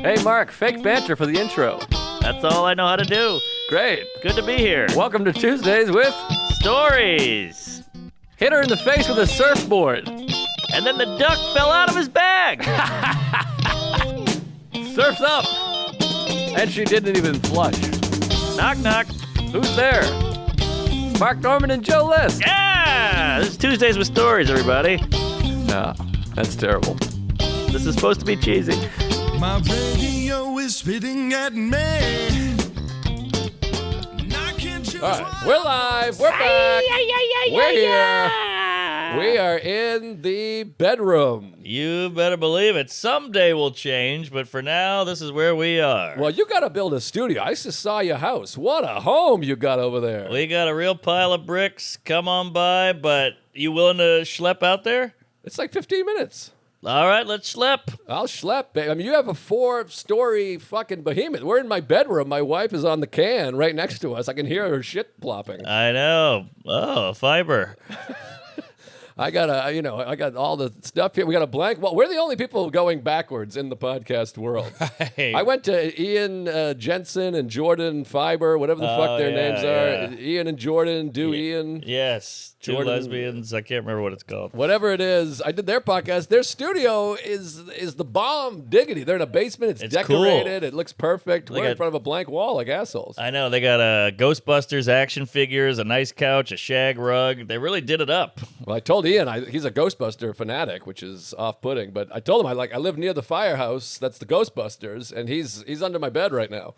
Hey, Mark, fake banter for the intro. That's all I know how to do. Great. Good to be here. Welcome to Tuesdays with Stories. Hit her in the face with a surfboard. And then the duck fell out of his bag. Surf's up. And she didn't even flush. Knock, knock. Who's there? Mark Norman and Joe List. Yeah! This is Tuesdays with Stories, everybody. No, that's terrible. This is supposed to be cheesy. My radio is spitting at me. All right, we're live. We're back. We're here. We are in the bedroom. You better believe it. Someday will change, but for now, this is where we are. Well, you got to build a studio. I just saw your house. What a home you got over there. We got a real pile of bricks. Come on by, but you willing to schlep out there? It's like 15 minutes. All right, let's schlep. I'll schlep, babe. I mean, you have a 4-story fucking behemoth. We're in my bedroom. My wife is on the can right next to us. I can hear her shit plopping. I know. Oh, fiber. I got all the stuff here. We got a blank wall. We're the only people going backwards in the podcast world. Hey. I went to Ian Jensen and Jordan Fiber, whatever the fuck their names are. Yeah. Ian and Jordan, Ian. Yes, two Jordan. lesbians. I can't remember what it's called. Whatever it is, I did their podcast. Their studio is the bomb diggity. They're in a basement. It's decorated. Cool. It looks perfect. They We're in got- front of a blank wall like assholes. I know. They got Ghostbusters action figures, a nice couch, a shag rug. They really did it up. Well, I told Ian he's a Ghostbuster fanatic, which is off-putting. But I told him I live near the firehouse. That's the Ghostbusters, and he's under my bed right now.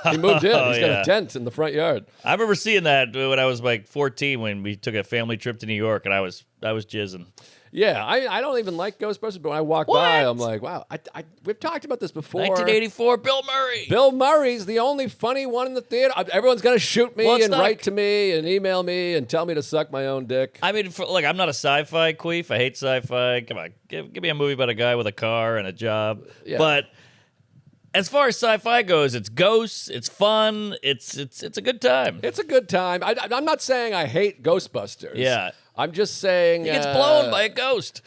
He moved in. He's got yeah. a tent in the front yard. I remember seeing that when I was like 14 when we took a family trip to New York, and I was jizzing. Yeah, I don't even like Ghostbusters, but when I walk What? by, I'm like, wow. We've talked about this before. 1984, Bill Murray. Bill Murray's the only funny one in the theater. Everyone's going to shoot me Well, it's and not- write to me and email me and tell me to suck my own dick. I mean, I'm not a sci-fi queef. I hate sci-fi. Come on, give me a movie about a guy with a car and a job. Yeah. But as far as sci-fi goes, it's ghosts. It's fun. It's a good time. It's a good time. I'm not saying I hate Ghostbusters. Yeah. I'm just saying... He gets blown by a ghost.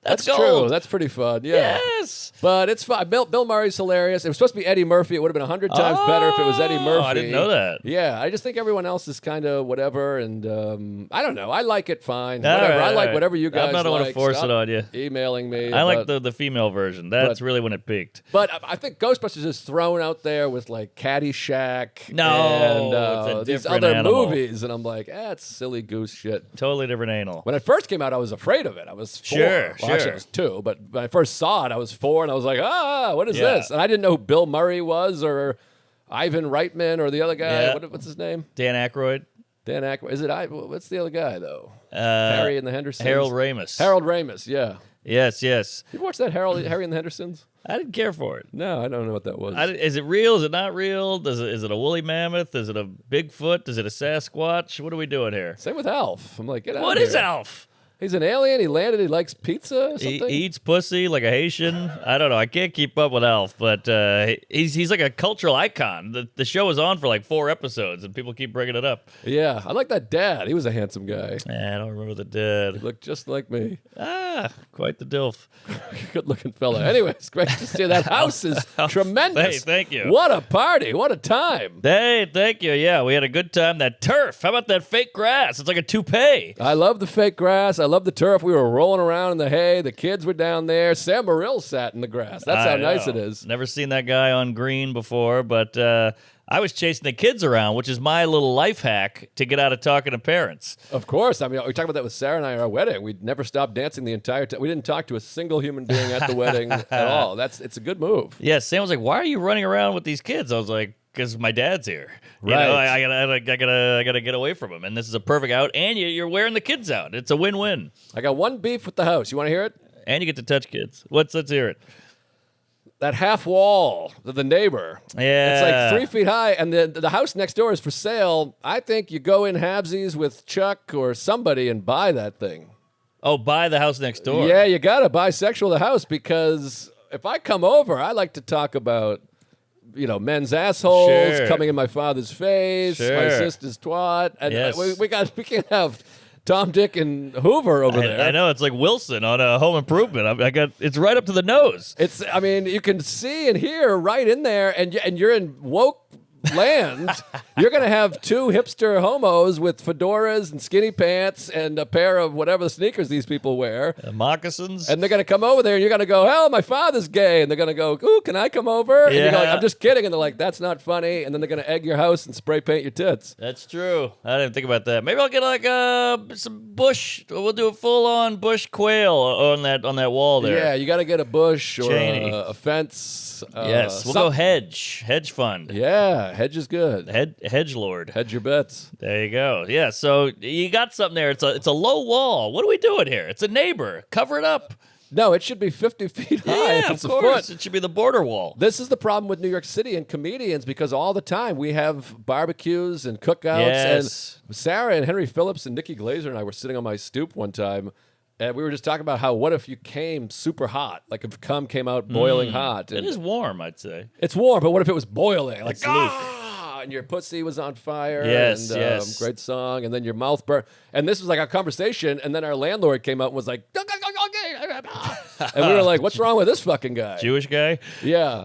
That's true. gold. That's pretty fun. Yeah. Yes. But it's fun. Bill Murray's hilarious. It was supposed to be Eddie Murphy. It would have been 100 times better if it was Eddie Murphy. I didn't know that. Yeah, I just think everyone else is kind of whatever, and I don't know. I like it fine. All Whatever. right, I like all whatever you right. guys I'm not like. want to force Stop it on you. Emailing me. I like the female version. That's really when it peaked. But I think Ghostbusters is thrown out there with like Caddyshack No, and it's a these different other animal. movies, and I'm like, that's silly goose shit. Totally different anal. When it first came out, I was afraid of it. I was 4. Sure, Well, actually, sure. I was 2. But when I first saw it, I was 4, and I was like, what is Yeah. this? And I didn't know who Bill Murray was or Ivan Reitman or the other guy. Yeah. What's his name? Dan Aykroyd. Dan Aykroyd. Is it what's the other guy, though? Uh, Harry and the Hendersons? Harold Ramis. Harold Ramis, yeah. Yes, yes. You watch that Harry and the Hendersons? I didn't care for it. No, I don't know what that was. Is it real? Is it not real? Is it a woolly mammoth? Is it a Bigfoot? Is it a Sasquatch? What are we doing here? Same with Alf. I'm like, get out What of is here. Alf? He's an alien. He landed. He likes pizza or He something. eats pussy like a Haitian. I don't know. I can't keep up with Alf, but he's like a cultural icon. The show is on for like 4 episodes, and people keep bringing it up. Yeah, I like that dad. He was a handsome guy. I don't remember the dad. Looked just like me. Quite the dilf. Good looking fella. Anyways, great to see that house is tremendous. Hey, thank you. What a party. What a time. Hey, thank you. Yeah, we had a good time. That turf. How about that fake grass? It's like a toupee. I love the fake grass. I love the turf. We were rolling around in the hay. The kids were down there. Sam Morrill sat in the grass. That's how I nice know. it is. Never seen that guy on green before, but I was chasing the kids around, which is my little life hack to get out of talking to parents. Of course. I mean, we talked about that with Sarah and I at our wedding. We'd never stopped dancing the entire time. We didn't talk to a single human being at the wedding at all. It's a good move. Yeah, Sam was like, "Why are you running around with these kids?" I was like, "Because my dad's here. You Right. know, I gotta get away from him, and this is a perfect out. And you're wearing the kids out. It's a win-win. I got one beef with the house. You want to hear it? And you get to touch kids. Let's hear it. That half wall of the neighbor. Yeah. It's like 3 feet high, and the house next door is for sale. I think you go in halvesies with Chuck or somebody and buy that thing. Oh, buy the house next door. Yeah, you got to bisexual the house, because if I come over, I like to talk about, men's assholes Sure. coming in my father's face, my Sure. sister's twat. And Yes. we can't have Tom, Dick, and Hoover over there. I know, it's like Wilson on a Home Improvement. It's right up to the nose. I mean, you can see and hear right in there, and you're in woke land. You're going to have two hipster homos with fedoras and skinny pants and a pair of whatever the sneakers these people wear. Moccasins. And they're going to come over there, and you're going to go, hell, my father's gay. And they're going to go, ooh, can I come over? And you're like, I'm just kidding. And they're like, that's not funny. And then they're going to egg your house and spray paint your tits. That's true. I didn't think about that. Maybe I'll get like some bush. We'll do a full-on bush quail on that wall there. Yeah, you got to get a bush or Cheney. a fence. Yes, we'll go hedge fund. Yeah, hedge is good. Hedge lord. Hedge your bets. There you go. Yeah, so you got something there. It's a low wall. What are we doing here? It's a neighbor. Cover it up. No, it should be 50 feet high. Yeah, if it's of a course. foot. It should be the border wall. This is the problem with New York City and comedians because all the time we have barbecues and cookouts. Yes. And Sarah and Henry Phillips and Nikki Glazer and I were sitting on my stoop one time, and we were just talking about how what if you came super hot? Like if cum came out boiling hot. It is warm, I'd say. It's warm, but what if it was boiling? Like, and your pussy was on fire. Yes, and, yes. Great song. And then your mouth burned. And this was like our conversation. And then our landlord came out and was like, and we were like, what's wrong with this fucking guy? Jewish guy? Yeah.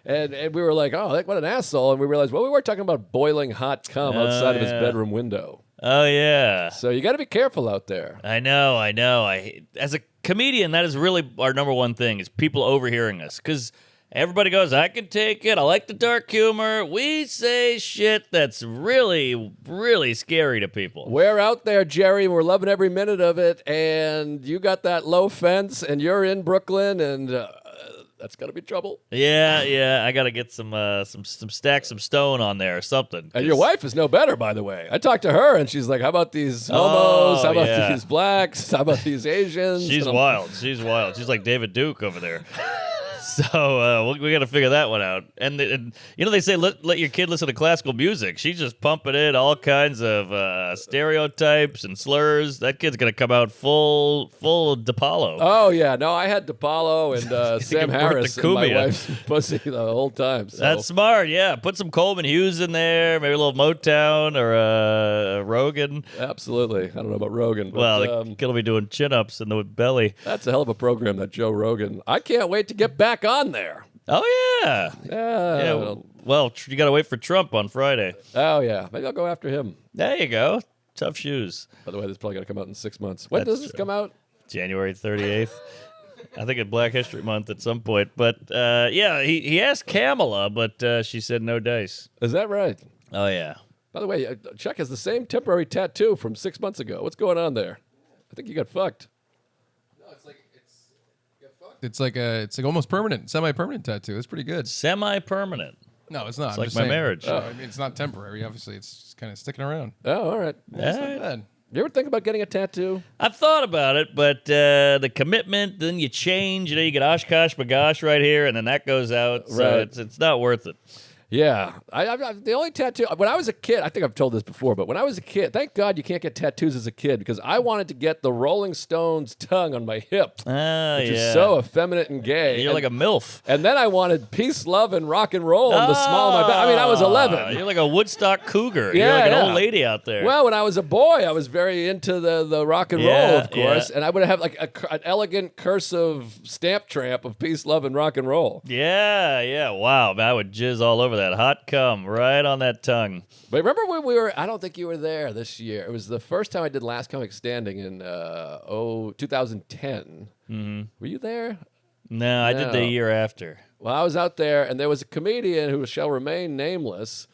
And we were like, oh, what an asshole. And we realized, well, we were talking about boiling hot cum outside of his bedroom window. Oh, yeah. So you got to be careful out there. I know. As a comedian, that is really our number one thing is people overhearing us. Because everybody goes, I can take it. I like the dark humor. We say shit that's really, really scary to people. We're out there, Jerry, and we're loving every minute of it. And you got that low fence, and you're in Brooklyn, and that's got to be trouble. Yeah. I got to get some stacks of stone on there or something. And your wife is no better, by the way. I talked to her, and she's like, how about these homos? How about these blacks? How about these Asians? She's wild. She's like David Duke over there. So we got to figure that one out. And you know, they say let your kid listen to classical music. She's just pumping in all kinds of stereotypes and slurs. That kid's going to come out full DePaulo. Oh, yeah. No, I had DePaulo and Sam Harris in my wife's pussy the whole time. So. That's smart, yeah. Put some Coleman Hughes in there, maybe a little Motown or Rogan. Absolutely. I don't know about Rogan. But, well, the kid will be doing chin-ups in the belly. That's a hell of a program, that Joe Rogan. I can't wait to get back on there. Oh, yeah. Yeah. Well, you got to wait for Trump on Friday. Oh, yeah. Maybe I'll go after him. There you go. Tough shoes. By the way, this is probably going to come out in 6 months. When does this come out? January 38th. I think it's Black History Month at some point. But, yeah, he asked Kamala, but she said no dice. Is that right? Oh, yeah. By the way, Chuck has the same temporary tattoo from 6 months ago. What's going on there? I think you got fucked. It's like almost permanent, semi-permanent tattoo. It's pretty good. Semi-permanent. No, it's not. It's I'm like just my saying. marriage. I mean, it's not temporary. Obviously, it's just kind of sticking around. Oh, all right. It's not bad. You ever think about getting a tattoo? I've thought about it, but the commitment, then you change. You know, you get Oshkosh Bagosh right here, and then that goes out. So Right. it's not worth it. Yeah. I the only tattoo, when I was a kid, I think I've told this before, but when I was a kid, thank God you can't get tattoos as a kid because I wanted to get the Rolling Stones tongue on my hip, which is so effeminate and gay. You're like a MILF. And then I wanted peace, love, and rock and roll on the small of my back. I mean, I was 11. You're like a Woodstock cougar. Yeah, You're like an yeah. old lady out there. Well, when I was a boy, I was very into the rock and roll, Yeah, of course, yeah. and I would have like an elegant cursive stamp tramp of peace, love, and rock and roll. Yeah. Wow, man, I would jizz all over that hot cum right on that tongue. But remember when we were, I don't think you were there this year. It was the first time I did Last Comic Standing in 2010. Mm-hmm. Were you there? No, I did the year after. Well, I was out there, and there was a comedian who shall remain nameless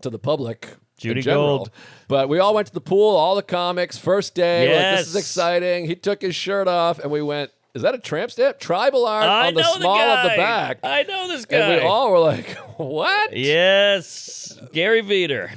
to the public. Judy in general. Gold. But we all went to the pool, all the comics, first day. We're like, this is Yes. exciting. He took his shirt off, and we went, is that a tramp stamp? Tribal art I on the know small of the guy. back. I know this guy. And we all were like, what? Yes, Gary Veeder.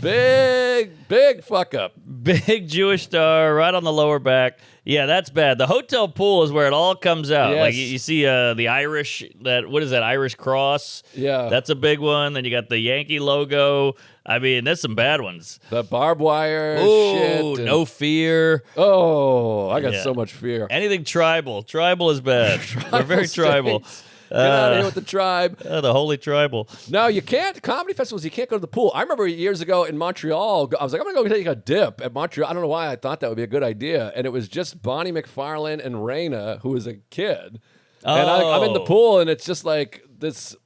Big fuck up. Big Jewish star right on the lower back. Yeah, that's bad. The hotel pool is where it all comes out. Yes. Like you see the Irish, what is that, Irish cross? Yeah. That's a big one. Then you got the Yankee logo. I mean, there's some bad ones. The barbed wire Oh, shit. and- no fear. Oh, I got Yeah. so much fear. Anything tribal. Tribal is bad. We're very tribal. states. out of here with the tribe. The Holy Tribal. No, you can't. Comedy festivals, you can't go to the pool. I remember years ago in Montreal, I was like, I'm going to go take a dip at Montreal. I don't know why I thought that would be a good idea. And it was just Bonnie McFarlane and Raina, who was a kid. And I'm in the pool, and it's just like this.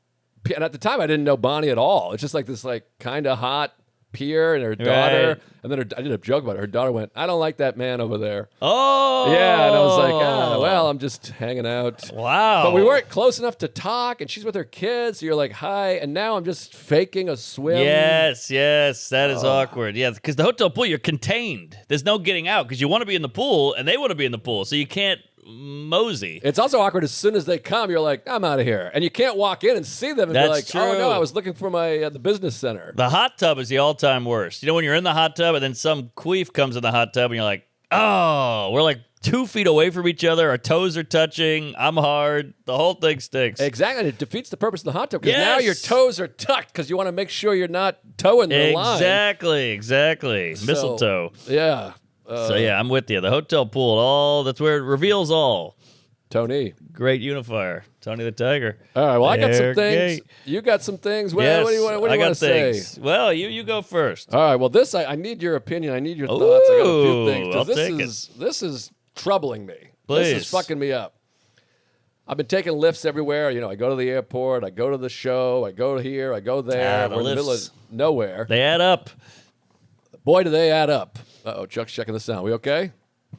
And at the time, I didn't know Bonnie at all. It's just like this like kind of hot peer and her daughter. Right. And then I did a joke about it. Her daughter went, I don't like that man over there. Oh. Yeah, and I was like, well, I'm just hanging out. Wow. But we weren't close enough to talk, and she's with her kids, so you're like, hi, and now I'm just faking a swim. Yes, that is awkward. Yeah, because the hotel pool, you're contained. There's no getting out because you want to be in the pool, and they want to be in the pool, so you can't mosey. It's also awkward as soon as they come, you're like, I'm out of here. And you can't walk in and see them and be That's like, true. oh, no, I was looking for my the business center. The hot tub is the all-time worst. You know when you're in the hot tub and then some queef comes in the hot tub and you're like, oh, we're like 2 feet away from each other. Our toes are touching. I'm hard. The whole thing stinks. Exactly. It defeats the purpose of the hot tub because now Yes. your toes are tucked because you want to make sure you're not toeing the line. Exactly. Mistletoe. Yeah. So yeah, I'm with you. The hotel pool, that's where it reveals all. Tony. Great unifier. Tony the Tiger. All right. Well, I got some They're things. gay. You got some things. What, Yes, what do you want I got to say? things. Well, you go first. All right. Well, this I need your opinion. I need your thoughts. I got a few Ooh, things. 'Cause I'll this take this is troubling me. This Please. is fucking me up. I've been taking lifts everywhere. You know, I go to the airport, I go to the show, I go here, I go there. The We're in the middle of lifts. nowhere. They add up. Boy, do they add up. Uh-oh, Chuck's checking the sound. We okay?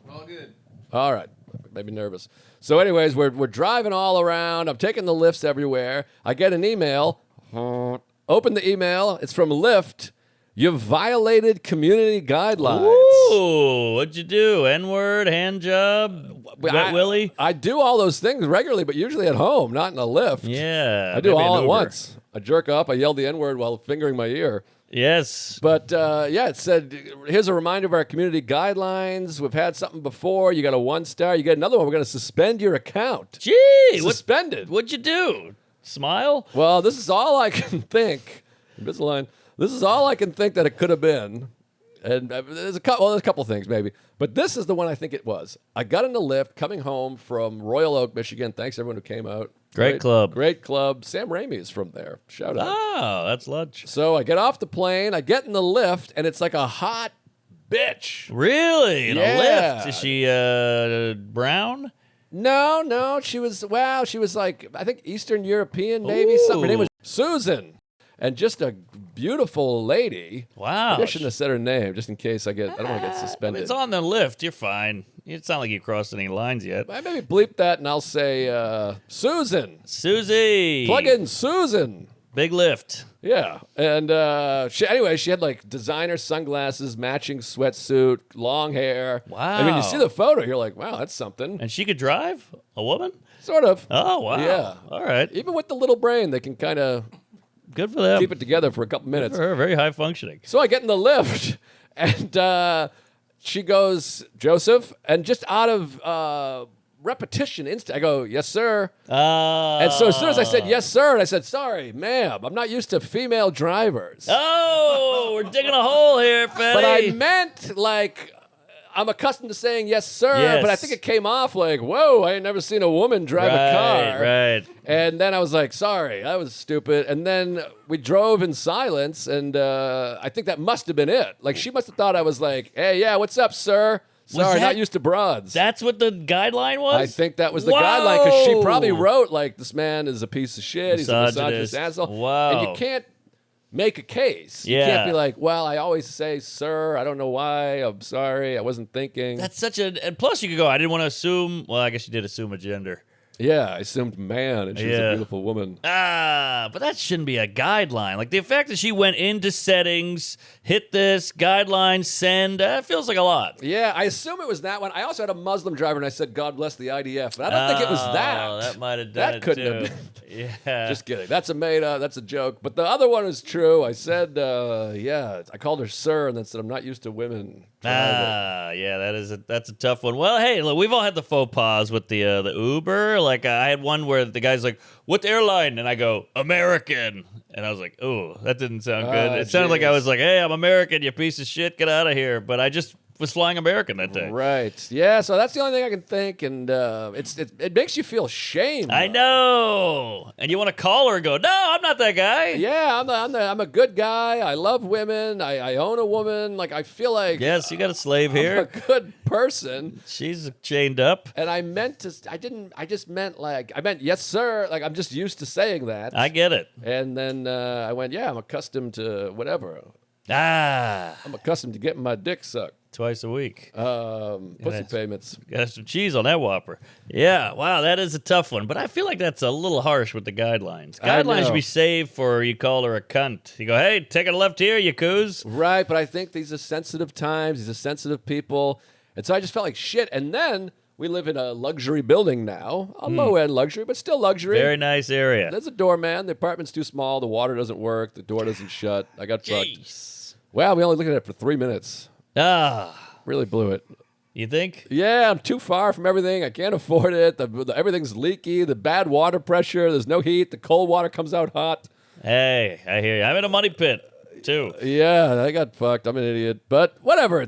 All good. All right. Made me nervous. So anyways, we're driving all around. I'm taking the lifts everywhere. I get an email. Open the email. It's from Lyft. You've violated community guidelines. Ooh, what'd you do? N-word, hand job, wet willy? I do all those things regularly, but usually at home, not in a lift. Yeah. I do maybe all an at Uber. once. I jerk off. I yell the N-word while fingering my ear. Yes. But yeah, it said, here's a reminder of our community guidelines. We've had something before. You got a 1-star. You get another one. We're going to suspend your account. Gee, Suspended. what'd you do? Smile? Well, this is all I can think. Invisalign. This is all I can think that it could have been. And there's a couple things maybe. But this is the one I think it was. I got in the lift coming home from Royal Oak, Michigan. Thanks everyone who came out. Great club. Great club. Sam Raimi is from there. Shout out. Oh, that's lunch. So I get off the plane. I get in the lift, and it's like a hot bitch. Really? In a Yeah. lift? Is she brown? No. She was like, I think Eastern European, maybe. Something. Her name was Susan. And just a beautiful lady. Wow. Maybe I shouldn't have said her name, just in case I don't want to get suspended. It's on the lift. You're fine. It's not like you crossed any lines yet. I maybe bleep that and I'll say, Susan. Susie. Plug in Susan. Big lift. Yeah. And she had like designer sunglasses, matching sweatsuit, long hair. Wow. I mean, you see the photo, you're like, wow, that's something. And she could drive? A woman? Sort of. Oh, wow. Yeah. All right. Even with the little brain, they can kind of Good for them. keep it together for a couple minutes. For her, very high functioning. So I get in the lift, and she goes, Joseph, and just out of repetition, I go, yes, sir. And so as soon as I said, yes, sir, and I said, sorry, ma'am, I'm not used to female drivers. Oh, we're digging a hole here, Fetty. But I meant, like, I'm accustomed to saying yes, sir, Yes. but I think it came off like, whoa, I ain't never seen a woman drive a car. Right. And then I was like, sorry, that was stupid. And then we drove in silence, and I think that must have been it. Like, she must have thought I was like, hey, yeah, what's up, sir? Sorry, that- not used to broads. That's what the guideline was? I think that was the Whoa! guideline, because she probably wrote, like, this man is a piece of shit. He's a Misogynist. misogynist asshole. Wow. And you can't make a case. You Yeah. can't be like, well, I always say, sir, I don't know why. I'm sorry. I wasn't thinking. That's such a... And plus you could go, I didn't want to assume... Well, I guess you did assume a gender. Yeah, I assumed man, and she was a Yeah. beautiful woman. But that shouldn't be a guideline. Like, the fact that she went into settings, hit this, guideline, send, that feels like a lot. Yeah, I assume it was that one. I also had a Muslim driver, and I said, God bless the IDF. But I don't think it was that. Oh, that might have done That it, couldn't too. have been. Yeah. Just kidding. That's that's a joke. But the other one is true. I said, yeah, I called her sir, and then said, I'm not used to women driving. Yeah, that's a tough one. Well, hey, look, we've all had the faux pas with the Uber. Like, I had one where the guy's like, "What airline?" and I go, "American," and I was like, "Oh, that didn't sound good." It sounded like I jeez. was like, "Hey, I'm American, you piece of shit, get out of here." But I just was flying American that day. Right. Yeah. So that's the only thing I can think, and it makes you feel shame. I know. And you want to call her and go, no, I'm not that guy. Yeah, I'm a good guy. I love women. I own a woman. Like I feel like Yes, you got a slave I'm here. a good person. She's chained up. And I meant yes, sir. Like I'm just used to saying that. I get it. And then I went, yeah, I'm accustomed to whatever. Ah, I'm accustomed to getting my dick sucked. twice a week. Pussy payments. Got some cheese on that Whopper. Yeah, wow, that is a tough one. But I feel like that's a little harsh with the guidelines. I Guidelines know. should be saved for you call her a cunt. You go, hey, take a left here, you coos. Right, but I think these are sensitive times. These are sensitive people. And so I just felt like shit. And then we live in a luxury building now. A low-end luxury, but still luxury. Very nice area. There's a doorman. The apartment's too small. The water doesn't work. The door doesn't shut. I got fucked. Jeez. Well, we only looked at it for 3 minutes. Ah, Really blew it. you think? Yeah, I'm too far from everything. I can't afford it. Everything's leaky. The bad water pressure. There's no heat. The cold water comes out hot. Hey, I hear you. I'm in a money pit, too. Yeah, I got fucked. I'm an idiot. But whatever.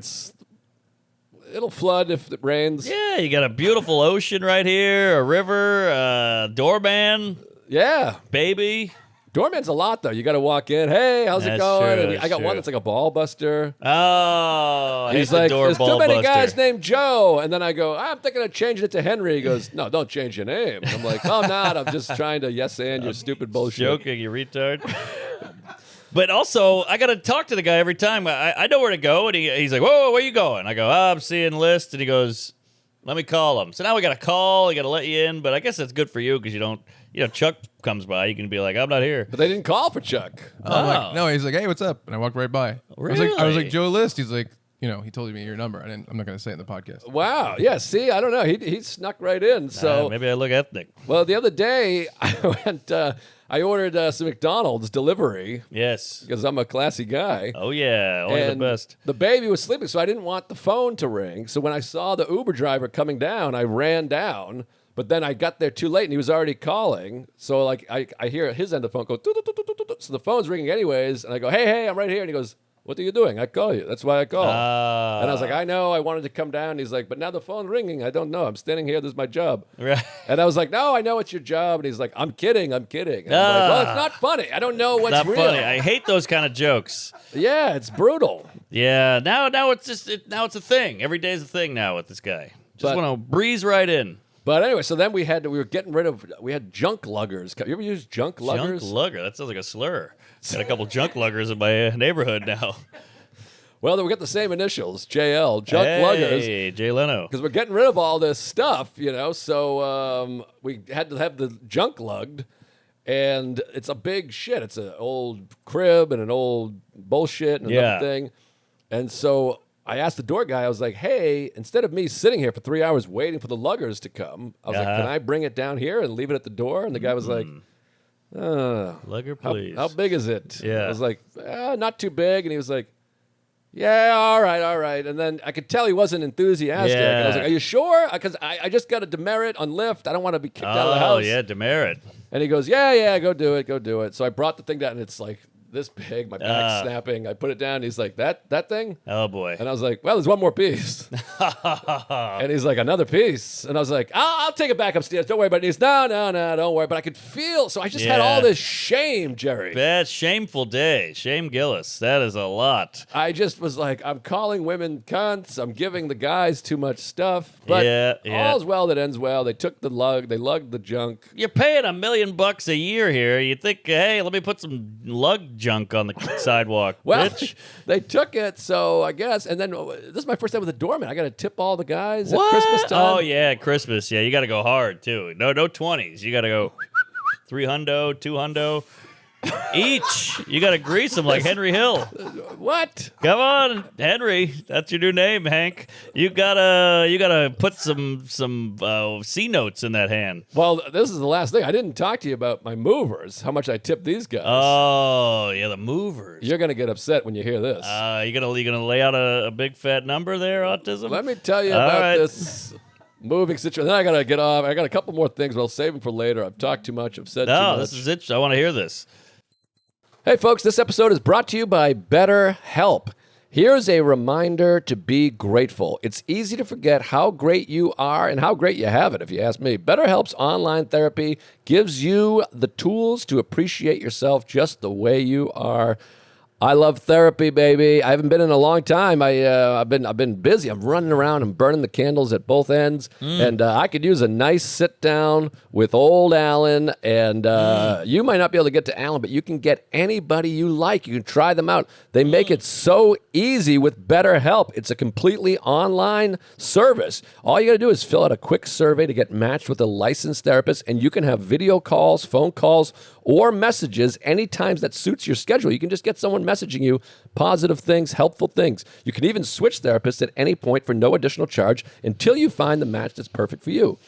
It'll flood if it rains. Yeah, you got a beautiful ocean right here, a river, doorman, Yeah. baby. Doorman's a lot, though. You got to walk in. Hey, how's it That's going? true, And that's I got true. one that's like a ball buster. Oh, I hate He's the like, door there's ball too many buster. guys named Joe. And then I go, I'm thinking of changing it to Henry. He goes, no, don't change your name. I'm like, I'm not. I'm just trying to yes and your stupid bullshit. Joking, you retard. But also, I got to talk to the guy every time. I know where to go, and he's like, whoa, where you going? I go, I'm seeing list, and he goes, let me call him. So now we got to call, I got to let you in, but I guess that's good for you because you don't, Chuck comes by, you can be like, I'm not here. But they didn't call for Chuck. I'm like, no, he's like, hey, what's up? And I walked right by. I was Really? like, Joe List. He's like, he told me your number. I'm not going to say it in the podcast. Wow. Yeah, see, I don't know. He snuck right in. So, Maybe I look ethnic. well, the other day, I ordered some McDonald's delivery Yes. because I'm a classy guy. Oh, yeah. Only And the best. the baby was sleeping, so I didn't want the phone to ring. So when I saw the Uber driver coming down, I ran down. But then I got there too late, and he was already calling. So like I hear his end of the phone go, "Toot, toot, toot, toot, toot, toot." So the phone's ringing anyways, and I go, hey, I'm right here. And he goes, what are you doing? I call you. That's why I called. And I was like, I know. I wanted to come down. He's like, but now the phone's ringing. I don't know. I'm standing here. This is my job. Right. And I was like, no, I know it's your job. And he's like, I'm kidding. And I'm like, well, it's not funny. I don't know what's Not real. funny. I hate those kind of jokes. Yeah, it's brutal. Yeah, now it's just now it's a thing. Every day's a thing now with this guy. Just But- want to breeze right in. But anyway, so then we had junk luggers. You ever use junk luggers? Junk lugger. That sounds like a slur. Got a couple junk luggers in my neighborhood now. Well, we got the same initials, JL, junk luggers. Hey, Jay Leno. Because we're getting rid of all this stuff, so we had to have the junk lugged, and it's a big shit. It's an old crib and an old bullshit and another thing. And so I asked the door guy, I was like, hey, instead of me sitting here for 3 hours waiting for the luggers to come, I was like, can I bring it down here and leave it at the door? And the guy was like, Lugger, please. how big is it? Yeah. I was like, not too big. And he was like, yeah, all right. And then I could tell he wasn't enthusiastic. And I was like, are you sure? Because I just got a demerit on Lyft. I don't want to be kicked out of the house. Oh, yeah, demerit. And he goes, yeah, go do it. So I brought the thing down, and it's like this big, my back's snapping. I put it down. He's like, that thing? Oh, boy. And I was like, well, there's one more piece. And he's like, another piece. And I was like, I'll take it back upstairs. Don't worry about it. And he's, no, don't worry. But I could feel, so I just had all this shame, Jerry. Bad, shameful day. Shame Gillis. That is a lot. I just was like, I'm calling women cunts. I'm giving the guys too much stuff. But all's well that ends well. They took the lug. They lugged the junk. You're paying $1 million a year here. You think, hey, let me put some lug junk on the sidewalk, Well, bitch. they took it, so I guess. And then this is my first time with a doorman. I got to tip all the guys What? at Christmas time. Oh, yeah, Christmas. Yeah, you got to go hard, too. No 20s. You got to go 3 hundo, 2 hundo. Each. You got to grease them like Henry Hill. What? Come on, Henry. That's your new name, Hank. You gotta put some C notes in that hand. Well, this is the last thing. I didn't talk to you about my movers, how much I tip these guys. Oh, yeah, the movers. You're going to get upset when you hear this. You gonna lay out a big fat number there, autism? Let me tell you All about right. this moving situation. Then I got to get off. I got a couple more things, but I'll save them for later. I've talked too much. I've said too No, much. this is it. I want to hear this. Hey, folks, this episode is brought to you by BetterHelp. Here's a reminder to be grateful. It's easy to forget how great you are and how great you have it, if you ask me. BetterHelp's online therapy gives you the tools to appreciate yourself just the way you are. I love therapy, baby. I haven't been in a long time. I've been busy. I'm running around and burning the candles at both ends, and I could use a nice sit down with old Alan. And you might not be able to get to Alan, but you can get anybody you like. You can try them out. They make it so easy with BetterHelp. It's a completely online service. All you got to do is fill out a quick survey to get matched with a licensed therapist, and you can have video calls, phone calls, or messages anytime that suits your schedule. You can just get someone messaging you positive things, helpful things. You can even switch therapists at any point for no additional charge until you find the match that's perfect for you.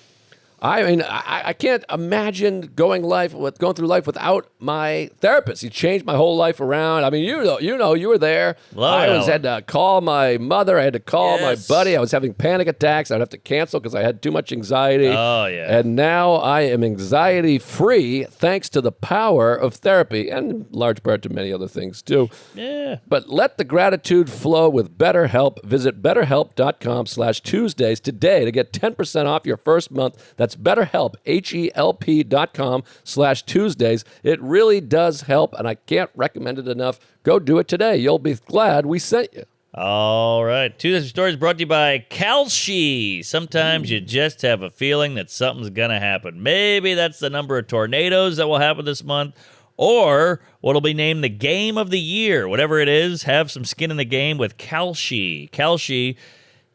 I mean, I can't imagine going through life without my therapist. He changed my whole life around. I mean, you were there. Had to call my mother. I had to call my buddy. I was having panic attacks. I'd have to cancel because I had too much anxiety. Oh, yeah. And now I am anxiety-free thanks to the power of therapy and in large part to many other things too. Yeah. But let the gratitude flow with BetterHelp. Visit BetterHelp.com/Tuesdays today to get 10% off your first month. That's BetterHelp, HELP.com/Tuesdays. It really does help, and I can't recommend it enough. Go do it today. You'll be glad we sent you. All right. Tuesday's Story is brought to you by Kalshi. Sometimes you just have a feeling that something's going to happen. Maybe that's the number of tornadoes that will happen this month, or what'll be named the game of the year. Whatever it is, have some skin in the game with Kalshi. Kalshi,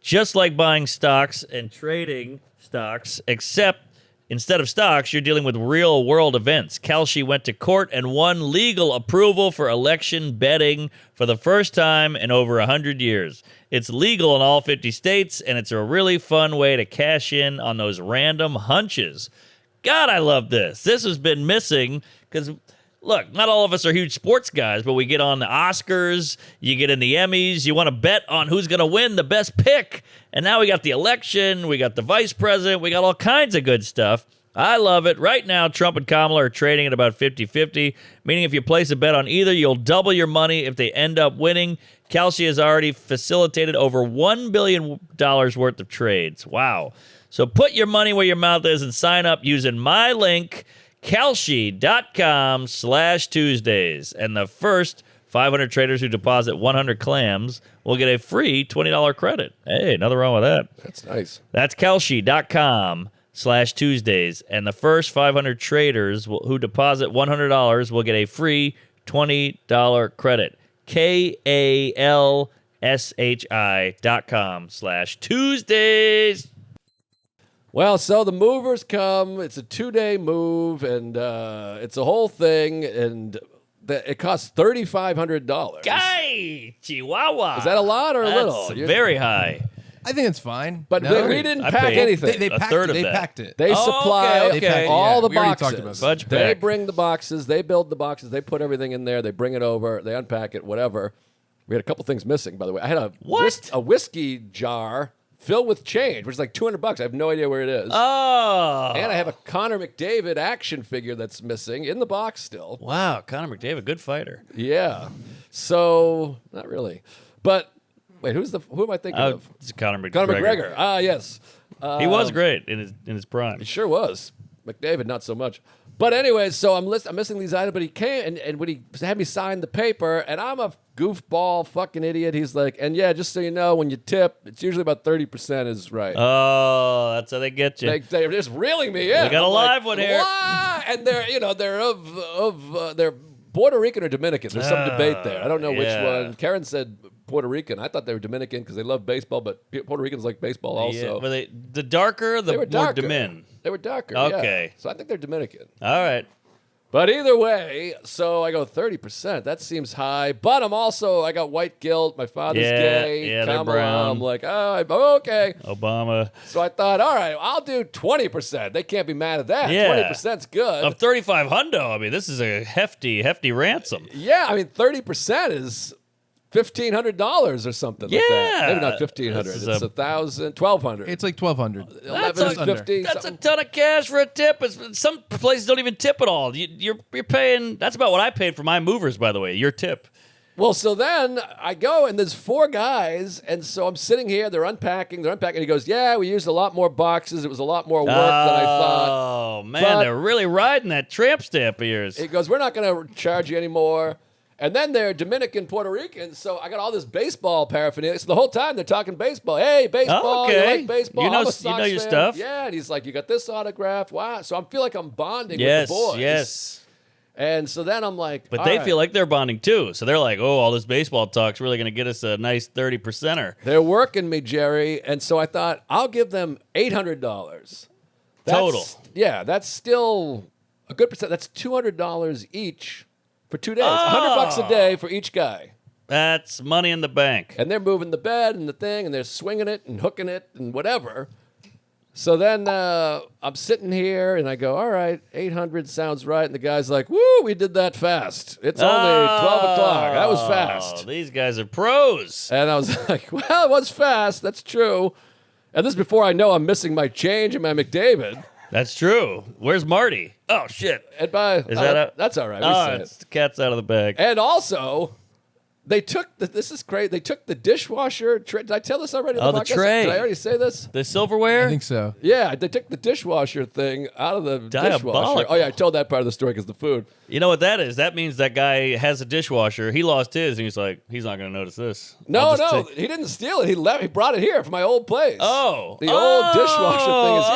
just like buying stocks and trading stocks, except instead of stocks, you're dealing with real-world events. Kalshi went to court and won legal approval for election betting for the first time in over 100 years. It's legal in all 50 states, and it's a really fun way to cash in on those random hunches. God, I love this. This has been missing because, look, not all of us are huge sports guys, but we get on the Oscars, you get in the Emmys, you want to bet on who's going to win the best pick. And now we got the election, we got the vice president, we got all kinds of good stuff. I love it. Right now, Trump and Kamala are trading at about 50-50, meaning if you place a bet on either, you'll double your money if they end up winning. Kalshi has already facilitated over $1 billion worth of trades. Wow. So put your money where your mouth is and sign up using my link, Kalshi.com/Tuesdays. And the first 500 traders who deposit 100 clams will get a free $20 credit. Hey, nothing wrong with that. That's nice. That's Kalshi.com/Tuesdays. And the first 500 traders who deposit $100 will get a free $20 credit. KALSHI.com/Tuesdays. Well, so the movers come. It's a 2-day move, and it's a whole thing, and it costs $3,500. Guy, Chihuahua. Is that a lot or a That's little? very high. I think it's fine. But No. we didn't I pack paid- anything. They A packed third it. of They that. packed it. They supply okay. They packed- all the we already boxes. talked about Fudge that. They pack. bring the boxes. They build the boxes. They put everything in there. They bring it over. They unpack it, whatever. We had a couple things missing, by the way. I had a whiskey jar filled with change, which is like $200. I have no idea where it is. Oh. And I have a Connor McDavid action figure that's missing in the box still. Wow, Conor McDavid, good fighter. Yeah. So, not really. But, wait, who am I thinking of? It's Conor McGregor. Conor McGregor. Ah, yes. He was great in his prime. He sure was. McDavid, not so much. But anyway, so I'm missing these items, but he came, and when he had me sign the paper, and I'm a goofball fucking idiot, he's like, and yeah, just so you know, when you tip, it's usually about 30% is right. Oh, that's how they get you. They're just reeling me in. We got a I'm live one here. "Why?" And they're they're Puerto Rican or Dominican. There's some debate there. I don't know which yeah. one. Karen said Puerto Rican. I thought they were Dominican because they love baseball, but Puerto Ricans like baseball also. Yeah, were they the darker, the They were more darker. Domin? They were darker. Okay. Yeah. So I think they're Dominican. All right. But either way, so I go 30%. That seems high. But I got white guilt. My father's gay. yeah, they're Kamala. brown. I'm like, okay. Obama. So I thought, all right, I'll do 20%. They can't be mad at that. Yeah. 20%'s good. Of 3,500, I mean, this is a hefty ransom. Yeah, I mean, 30% is $1,500 or something like that. Yeah. Maybe not 1,500. This is It's a- 1,000, 1,200. It's like 1,200. That's 1150. That's a something. ton of cash for a tip. Some places don't even tip at all. You're paying. That's about what I paid for my movers, by the way. Your tip. Well, so then I go, and there's 4 guys, and so I'm sitting here. They're unpacking. He goes, yeah, we used a lot more boxes. It was a lot more work than I thought. Oh, man, But- they're really riding that tramp stamp of yours. He goes, we're not going to charge you anymore. And then they're Dominican, Puerto Ricans, so I got all this baseball paraphernalia. So the whole time they're talking baseball. Hey, baseball, okay. you like baseball? You know- I'm a you Sox know your fan. stuff. Yeah, and he's like, you got this autograph? Wow. So I feel like I'm bonding Yes, with the boys. yes. And so then I'm like, But all they right. feel like they're bonding too. So they're like, oh, all this baseball talk's really going to get us a nice 30%er. They're working me, Jerry. And so I thought, I'll give them $800. Total. Yeah, that's still a good percent. That's $200 each for 2 days. $100 a day for each guy. That's money in the bank. And they're moving the bed and the thing, and they're swinging it and hooking it and whatever. So then I'm sitting here, and I go, all right, 800 sounds right. And the guy's like, woo, we did that fast. It's only 12 o'clock. That was fast. These guys are pros. And I was like, well, it was fast. That's true. And this is before I know I'm missing my change and my McDavid. That's true. Where's Marty? Oh, shit. And by, Is that that's all right. We Oh, say it. it's the cat's out of the bag. And also, they took this is great. They took the dishwasher tray. Did I tell this already? On Oh, the the podcast? tray. Did I already say this? The silverware? I think so. Yeah, they took the dishwasher thing out of the dishwasher. Diabolical. Oh yeah, I told that part of the story because the food. You know what that is? That means that guy has a dishwasher. He lost his, and he's like, he's not going to notice this. No, I'll just no, take- he didn't steal it. He left. He brought it here from my old place. Oh. the old dishwasher thing is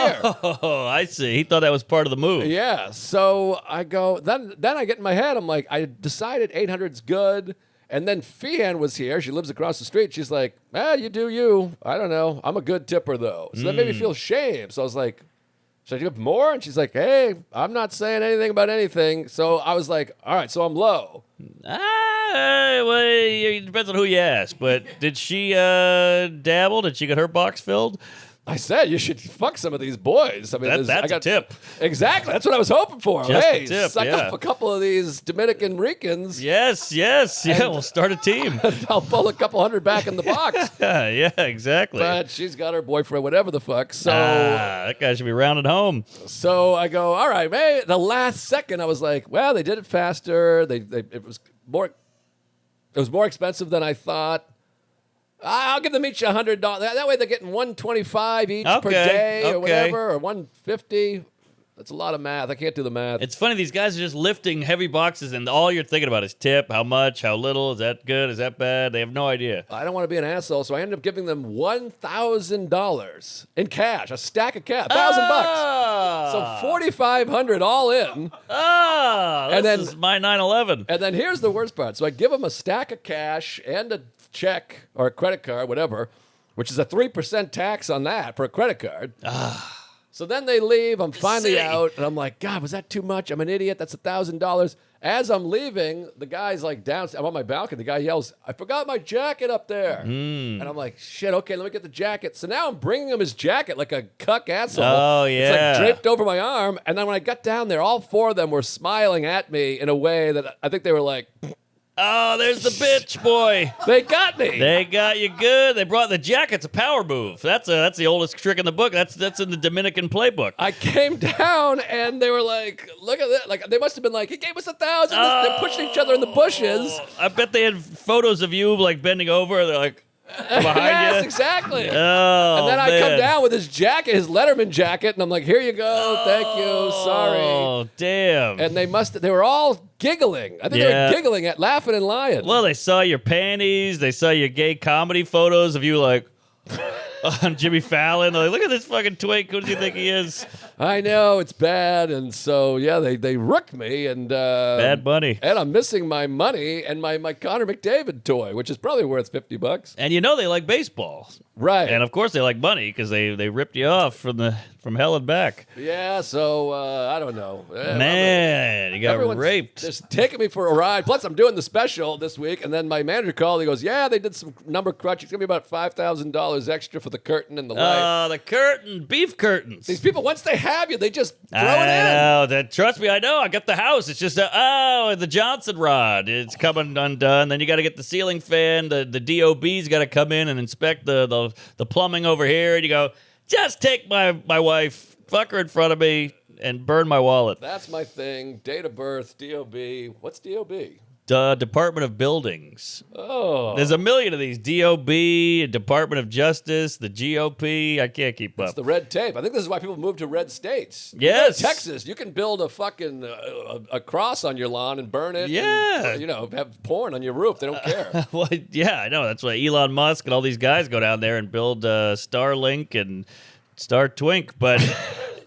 here. Oh, I see. He thought that was part of the move. Yeah, so I go, then I get in my head, I'm like, I decided 800's good. And then Fian was here. She lives across the street. She's like, you do you. I don't know. I'm a good tipper, though. So that made me feel shame. So I was like, should I give more? And she's like, hey, I'm not saying anything about anything. So I was like, all right, so I'm low. Well, it depends on who you ask. But did she dabble? Did she get her box filled? I said you should fuck some of these boys. I mean, That's a tip. Exactly. That's what I was hoping for. Just hey, a tip, suck yeah. up a couple of these Dominican Ricans. Yes. Yeah, we'll start a team. I'll pull a couple hundred back in the box. Yeah, exactly. But she's got her boyfriend, whatever the fuck. So, that guy should be rounded home. so I go, all right, man. The last second, I was like, well, they did it faster. It was more expensive than I thought. I'll give them each $100. That way they're getting $125 each per Okay, day or okay. whatever, or $150. That's a lot of math. I can't do the math. It's funny, these guys are just lifting heavy boxes, and all you're thinking about is tip, how much, how little, is that good, is that bad? They have no idea. I don't want to be an asshole, so I ended up giving them $1,000 in cash, a stack of cash, $1,000 bucks. So $4,500 all in. This And then- is my 9/11. And then here's the worst part. So I give them a stack of cash and a check or a credit card, whatever, which is a 3% tax on that for a credit card. So then they leave. I'm finally Silly. out, and I'm like, God, was that too much? I'm an idiot. That's $1,000. As I'm leaving, the guy's like down. I'm on my balcony. The guy yells, I forgot my jacket up there. And I'm like, shit, okay, let me get the jacket. So now I'm bringing him his jacket like a cuck asshole. Oh, It's yeah. like draped over my arm. And then when I got down there, all 4 of them were smiling at me in a way that I think they were like, Oh, there's the bitch, boy. they got me. They got you good. They brought the jacket's a power move. That's the oldest trick in the book. That's in the Dominican playbook. I came down and they were like, look at that. Like, they must have been like, he gave us $1,000. They're pushing each other in the bushes. I bet they had photos of you like bending over. They're like behind Yes, you. exactly. Oh, And then I come man. down with his jacket, his Letterman jacket, and I'm like, here you go. Thank you. Sorry. Oh, damn. And they were all giggling. I think they Yeah. were giggling at laughing and lying. Well, they saw your panties. They saw your gay comedy photos of you like on Jimmy Fallon. They're like, look at this fucking twink. Who does he think he is? I know it's bad. And so, yeah, they rooked me. And Bad Bunny. And I'm missing my money and my Connor McDavid toy, which is probably worth $50. And you know they like baseball. Right. And of course they like money because they ripped you off from hell and back. Yeah, so I don't know. Man, you got Everyone's raped. just taking me for a ride. Plus, I'm doing the special this week, and then my manager called. He goes, "Yeah, they did some number crunch. It's gonna be about $5,000 extra for the curtain and the light." The curtain, beef curtains. These people, once they have you, they just throw I it in. know. Trust me, I know. I got the house. It's just the Johnson rod. It's coming undone. Then you got to get the ceiling fan. The DOB's got to come in and inspect the plumbing over here. And you go, just take my wife, fuck her in front of me, and burn my wallet. That's my thing. Date of birth, DOB. What's DOB? Department of Buildings. Oh. There's a million of these. DOB, Department of Justice, the GOP. I can't keep up. It's the red tape. I think this is why people move to red states. Yes. You go to Texas, you can build a fucking a cross on your lawn and burn it. Yeah. And, have porn on your roof. They don't care. Well, yeah, I know. That's why Elon Musk and all these guys go down there and build Starlink and Star Twink. But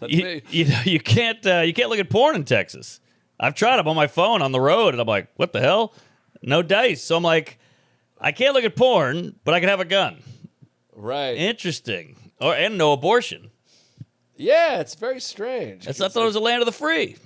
you can't look at porn in Texas. I've tried them on my phone on the road, and I'm like, what the hell? No dice. So I'm like, I can't look at porn, but I can have a gun. Right. Interesting. And no abortion. Yeah, it's very strange. I thought it was the land of the free.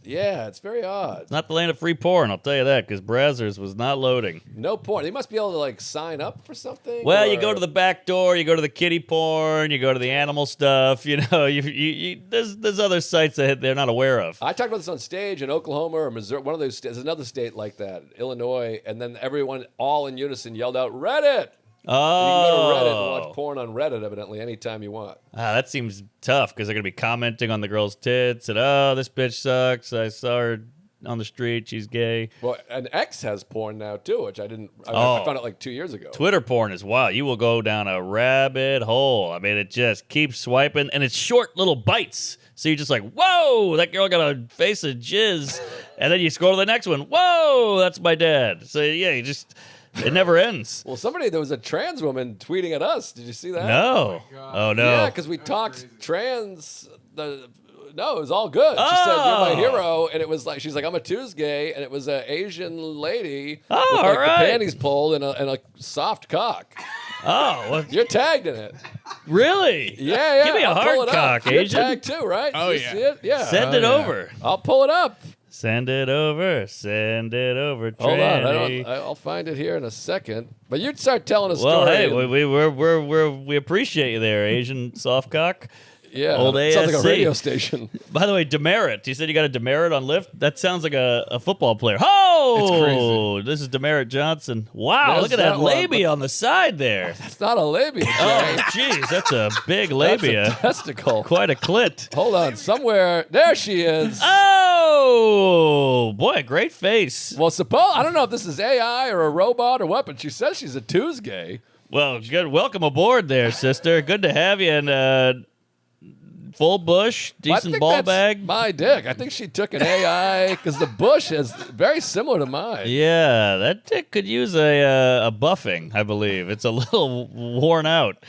Yeah, it's very odd. Not the land of free porn, I'll tell you that, because Brazzers was not loading. No porn. They must be able to sign up for something. Well, you go to the back door, you go to the kiddie porn, you go to the animal stuff. There's other sites that they're not aware of. I talked about this on stage in Oklahoma or Missouri. One of those states. There's another state like that, Illinois, and then everyone all in unison yelled out, "Reddit!" Oh, you can go to Reddit and watch porn on Reddit, evidently, anytime you want. That seems tough because they're going to be commenting on the girl's tits and, oh, this bitch sucks. I saw her on the street. She's gay. Well, and X has porn now, too, which I found out 2 years ago. Twitter porn is wild. You will go down a rabbit hole. I mean, it just keeps swiping, and it's short little bites. So you're just like, whoa, that girl got a face of jizz. And then you scroll to the next one. Whoa, that's my dad. So, yeah, it never ends. Well, there was a trans woman tweeting at us. Did you see that? No. Oh, no. Yeah, because we talked trans. No, it was all good. She said, "You're my hero," and it was like she's like, "I'm a Tuesday," and it was an Asian lady with all right. the panties pulled and a soft cock. Oh, well, You're tagged in it. Really? Yeah. Give me a I'll pull hard it cock, up. You're Asian. tagged too, right? Oh, you yeah. See it? Yeah. Send it over. I'll pull it up. Send it over. Send it over. Hold on, Tranny. I'll find it here in a second. But you'd start telling a Well, story. hey, we appreciate you there, Asian soft cock. yeah, old sounds like a ASC. radio station. By the way, demerit. You said you got a demerit on Lyft? That sounds like a football player. Oh, It's this is Demerit Johnson. Wow, There's look at that that one. labia on the side there. That's not a labia, Jay. Oh, jeez, that's a big That's a labia. testicle. Quite a clit. Hold on, somewhere there she is. Oh, boy, great face. Well, I don't know if this is AI or a robot or what, but she says she's a Tuesday. Well, good. Welcome aboard there, sister. Good to have you. And full bush, I decent think ball that's bag. my dick. I think she took an AI because the bush is very similar to mine. Yeah, that dick could use a buffing, I believe. It's a little worn out.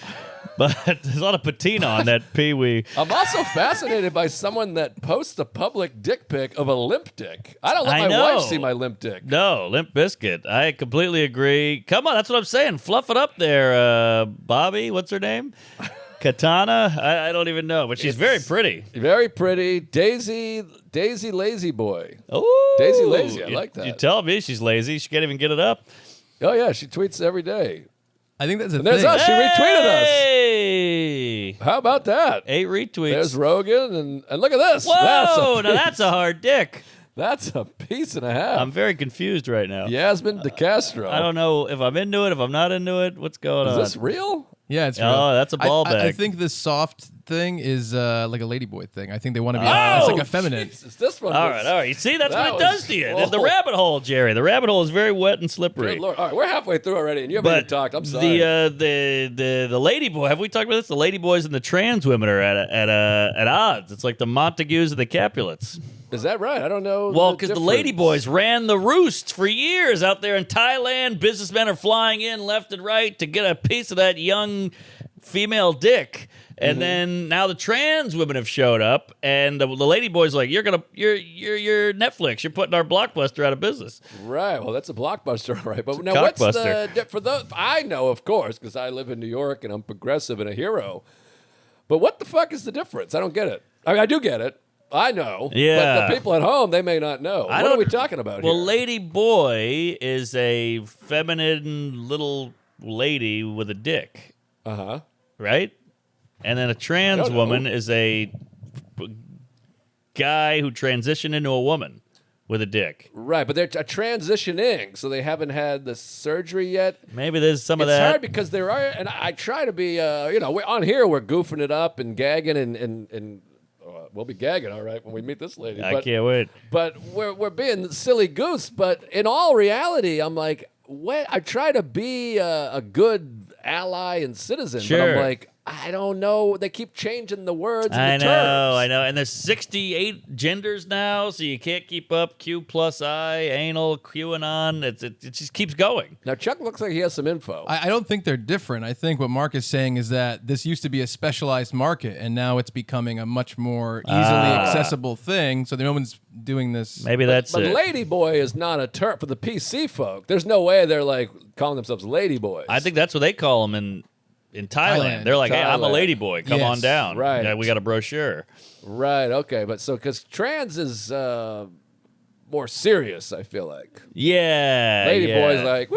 But there's a lot of patina on that pee-wee. I'm also fascinated by someone that posts a public dick pic of a limp dick. I don't let I my know. wife see my limp dick. No, Limp Biscuit. I completely agree. Come on, that's what I'm saying. Fluff it up there, Bobby. What's her name? Katana? I don't even know, but she's very pretty. Very pretty. Daisy Lazy Boy. Oh, Daisy Lazy, I like that. You tell me she's lazy. She can't even get it up. Oh, yeah, she tweets every day. I think that's a And there's thing. us. She retweeted us. Hey! How about that? 8 retweets. There's Rogan, and look at this. Whoa! Now that's a hard dick. That's a piece and a half. I'm very confused right now. Yasmin DeCastro. I don't know if I'm into it, if I'm not into it. What's going on? Is this real? Yeah, it's real. Oh, that's a ball I bag. think the soft thing is like a ladyboy thing. I think they want to be Oh, it's like effeminate. Jesus, this one All was- right. You see, that's That what it does was- to you. Whoa. The rabbit hole, Jerry. The rabbit hole is very wet and slippery. Good Lord. All right, we're halfway through already, and you haven't even But talked. I'm sorry. the lady boy. Have we talked about this? The lady boys and the trans women are at odds. It's like the Montagues and the Capulets. Is that right? I don't know. Well, because the lady difference. boys ran the roost for years out there in Thailand. Businessmen are flying in left and right to get a piece of that young female dick. And then now the trans women have showed up, and the lady boys are like, you're Netflix. You're putting our Blockbuster out of business. Right. Well, that's a blockbuster, all right. But now, a what's cockbuster. for those? I know, of course, because I live in New York and I'm progressive and a hero. But what the fuck is the difference? I don't get it. I mean, I do get it. I know. Yeah. But the people at home, they may not know. What are we talking about Well, here? lady boy is a feminine little lady with a dick, Uh-huh. right? And then a trans don't know. woman is a guy who transitioned into a woman with a dick. Right, but they're transitioning, so they haven't had the surgery yet. Maybe there's some of It's that. hard because there are, and I try to be, we're on here, we're goofing it up and gagging and we'll be gagging, all right, when we meet this lady. I can't wait. But we're being silly goose. But in all reality, I'm like, what? I try to be a good ally and citizen, but Sure. I'm like, I don't know. They keep changing the words and I the know, terms. I know. And there's 68 genders now, so you can't keep up. Q plus I, anal, QAnon. It just keeps going. Now, Chuck looks like he has some info. I don't think they're different. I think what Mark is saying is that this used to be a specialized market, and now it's becoming a much more easily accessible thing. So no one's doing this. Maybe that's But it. ladyboy is not a term for the PC folk. There's no way they're like calling themselves ladyboys. I think that's what they call them in Thailand. Thailand. They're like, hey, I'm a Thailand. ladyboy. Come Yes. on down. Right. Yeah, we got a brochure. Right. Okay. But so because trans is more serious, I feel like. Yeah. Ladyboy's yeah. like, woo,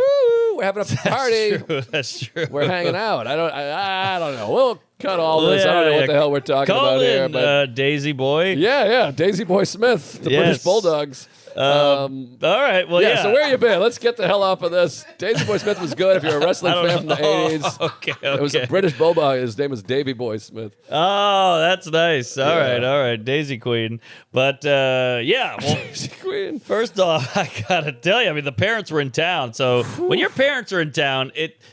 we're having a party. True, that's true. We're hanging out. I don't know. We'll cut all this. I don't know what the hell we're talking Call about in, here. But Daisy Boy. yeah. Daisy Boy Smith, the Yes. British Bulldogs. All right. Well, yeah. So where you been? Let's get the hell off of this. Daisy Boy Smith was good if you're a wrestling I don't fan from the know. 80s. Okay. It was a British Bulldog. His name was Davy Boy Smith. Oh, that's nice. All Yeah. right, Daisy Queen. But yeah, well, Queen. first off, I gotta tell you, I mean, the parents were in town. So when your parents are in town,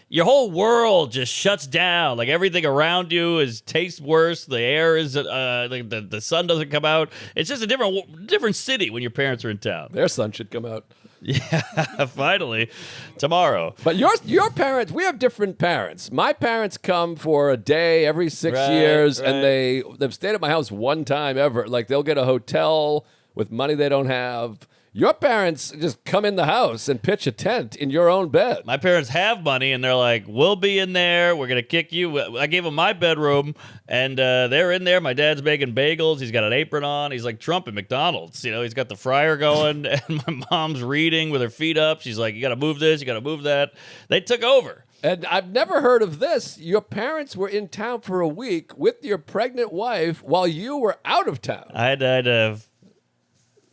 your whole world just shuts down. Like everything around you tastes worse. The air is like the sun doesn't come out. It's just a different city when your parents are in town. Their son should come out. Yeah, finally, tomorrow. But your parents, we have different parents. My parents come for a day every 6 Right, years, right. and they've stayed at my house one time ever. Like they'll get a hotel with money they don't have. Your parents just come in the house and pitch a tent in your own bed. My parents have money, and they're like, we'll be in there. We're going to kick you. I gave them my bedroom, and they're in there. My dad's making bagels. He's got an apron on. He's like Trump at McDonald's. You know, he's got the fryer going, and my mom's reading with her feet up. She's like, you got to move this. You got to move that. They took over. And I've never heard of this. Your parents were in town for a week with your pregnant wife while you were out of town. I had to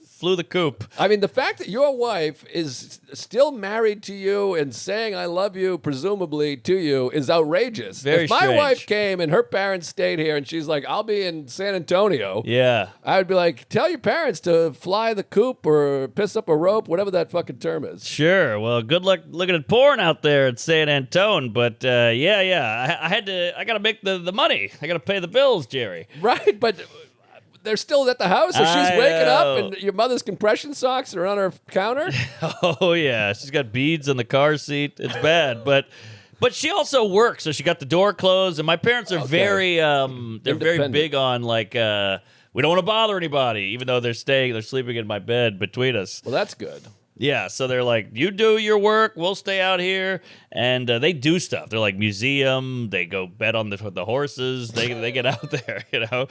flew the coop. I mean, the fact that your wife is still married to you and saying "I love you," presumably to you, is outrageous. Very if my strange. wife came and her parents stayed here and she's like, "I'll be in San Antonio," Yeah. I would be like, "Tell your parents to fly the coop or piss up a rope, whatever that fucking term is." Sure. Well, good luck looking at porn out there at San Antone. But yeah. I got to make the money. I got to pay the bills, Jerry. Right, but they're still at the house, so she's I waking up know. and your mother's compression socks are on her counter. Oh yeah, she's got beads in the car seat. It's bad, but she also works, so she got the door closed. And my parents are very they're very Independent. big on like we don't want to bother anybody, even though they're sleeping in my bed between us. Well, that's good. Yeah, so they're like, you do your work, we'll stay out here, and they do stuff. They're like museum. They go bet on the horses. They get out there, you know.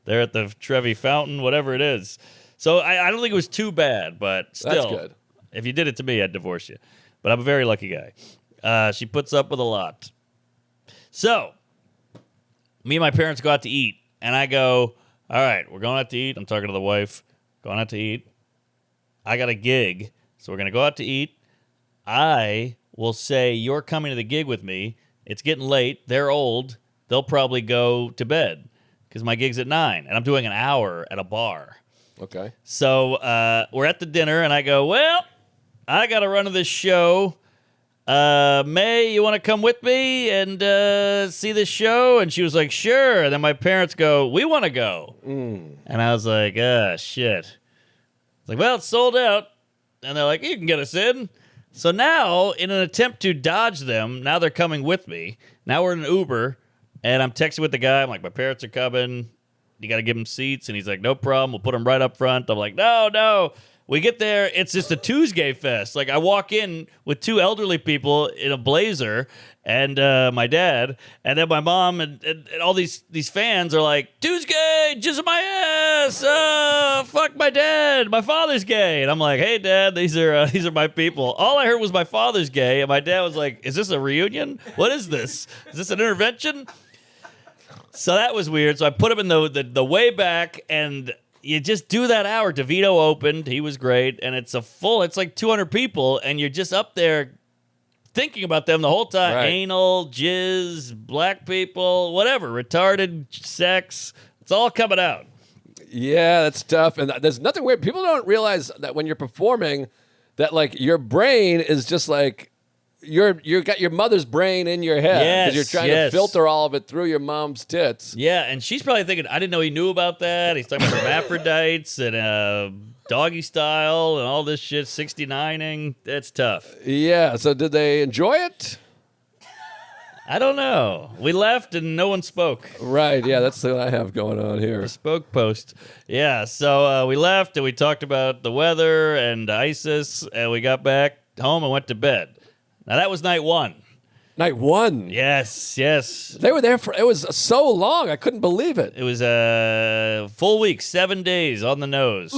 They're at the Trevi Fountain, whatever it is. So I don't think it was too bad, but still, That's good. if you did it to me, I'd divorce you. But I'm a very lucky guy. She puts up with a lot. So me and my parents go out to eat, and I go, all right, we're going out to eat. I'm talking to the wife, going out to eat. I got a gig, so we're going to go out to eat. I will say, you're coming to the gig with me. It's getting late. They're old. They'll probably go to bed because my gig's at 9, and I'm doing an hour at a bar. Okay. So we're at the dinner, and I go, well, I got to run to this show. May, you want to come with me and see this show? And she was like, sure. And then my parents go, we want to go. And I was like, shit. It's like, well, it's sold out. And they're like, you can get us in. So now, in an attempt to dodge them, now they're coming with me. Now we're in an Uber, and I'm texting with the guy. I'm like, my parents are coming. You got to give them seats. And he's like, no problem. We'll put them right up front. I'm like, no. We get there. It's just a Tuesday fest. Like, I walk in with two elderly people in a blazer and my dad. And then my mom and all these fans are like, Tuesday, jizz my ass. Fuck my dad. My father's gay. And I'm like, hey, Dad, these are my people. All I heard was my father's gay. And my dad was like, is this a reunion? What is this? Is this an intervention? So that was weird. So I put him in the way back, and you just do that hour. DeVito opened. He was great. And it's like 200 people, and you're just up there thinking about them the whole time. Right. Anal, jizz, black people, whatever, retarded sex. It's all coming out. Yeah, that's tough. And there's nothing weird. People don't realize that when you're performing, that like your brain is just like you got your mother's brain in your head because you're trying to filter all of it through your mom's tits. Yeah, and she's probably thinking, I didn't know he knew about that. He's talking about hermaphrodites and doggy style and all this shit, 69ing. That's tough. Yeah, so did they enjoy it? I don't know. We left and no one spoke. Right, yeah, that's what I have going on here. The spoke post. Yeah, so we left and we talked about the weather and ISIS, and we got back home and went to bed. Now, that was night one. Night one? Yes. They were there it was so long, I couldn't believe it. It was a full week, 7 days on the nose.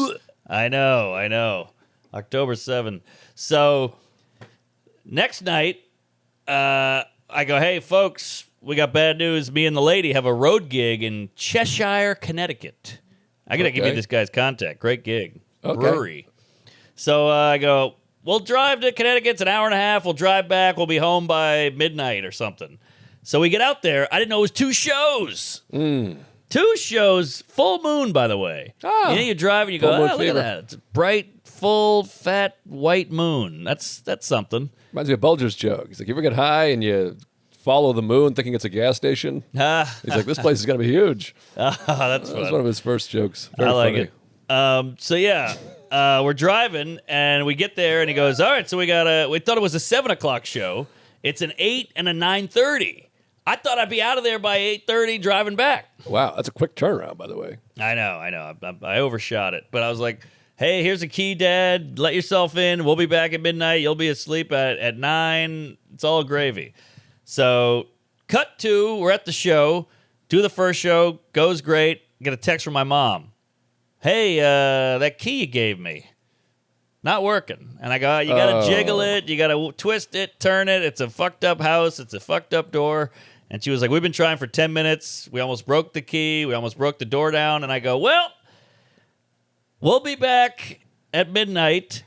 I know. October 7th. So, next night, I go, hey, folks, we got bad news. Me and the lady have a road gig in Cheshire, Connecticut. I got to give you this guy's contact. Great gig. Okay. Brewery. So I go, we'll drive to Connecticut. It's an hour and a half. We'll drive back. We'll be home by midnight or something. So we get out there. I didn't know it was 2 shows. 2 shows. Full moon, by the way. Oh. You drive and you go, Full moon look fever. at that. It's a bright, full, fat, white moon. That's something. Reminds me of Bulger's joke. He's like, you ever get high and you follow the moon thinking it's a gas station? He's like, this place is going to be huge. That's That was fun. one of his first jokes. Very I like funny. it. So yeah, we're driving and we get there and he goes, all right, so we thought it was a 7 o'clock show. It's an 8 and a 9:30. I thought I'd be out of there by 8:30 driving back. Wow, that's a quick turnaround, by the way. I know. I overshot it, but I was like, hey, here's a key, Dad. Let yourself in. We'll be back at midnight. You'll be asleep at 9. It's all gravy. So cut to, we're at the show. Do the first show. Goes great. Get a text from my mom. Hey, that key you gave me, not working. And I go, you got to jiggle it. You got to twist it, turn it. It's a fucked up house. It's a fucked up door. And she was like, we've been trying for 10 minutes. We almost broke the key. We almost broke the door down. And I go, well, we'll be back at midnight.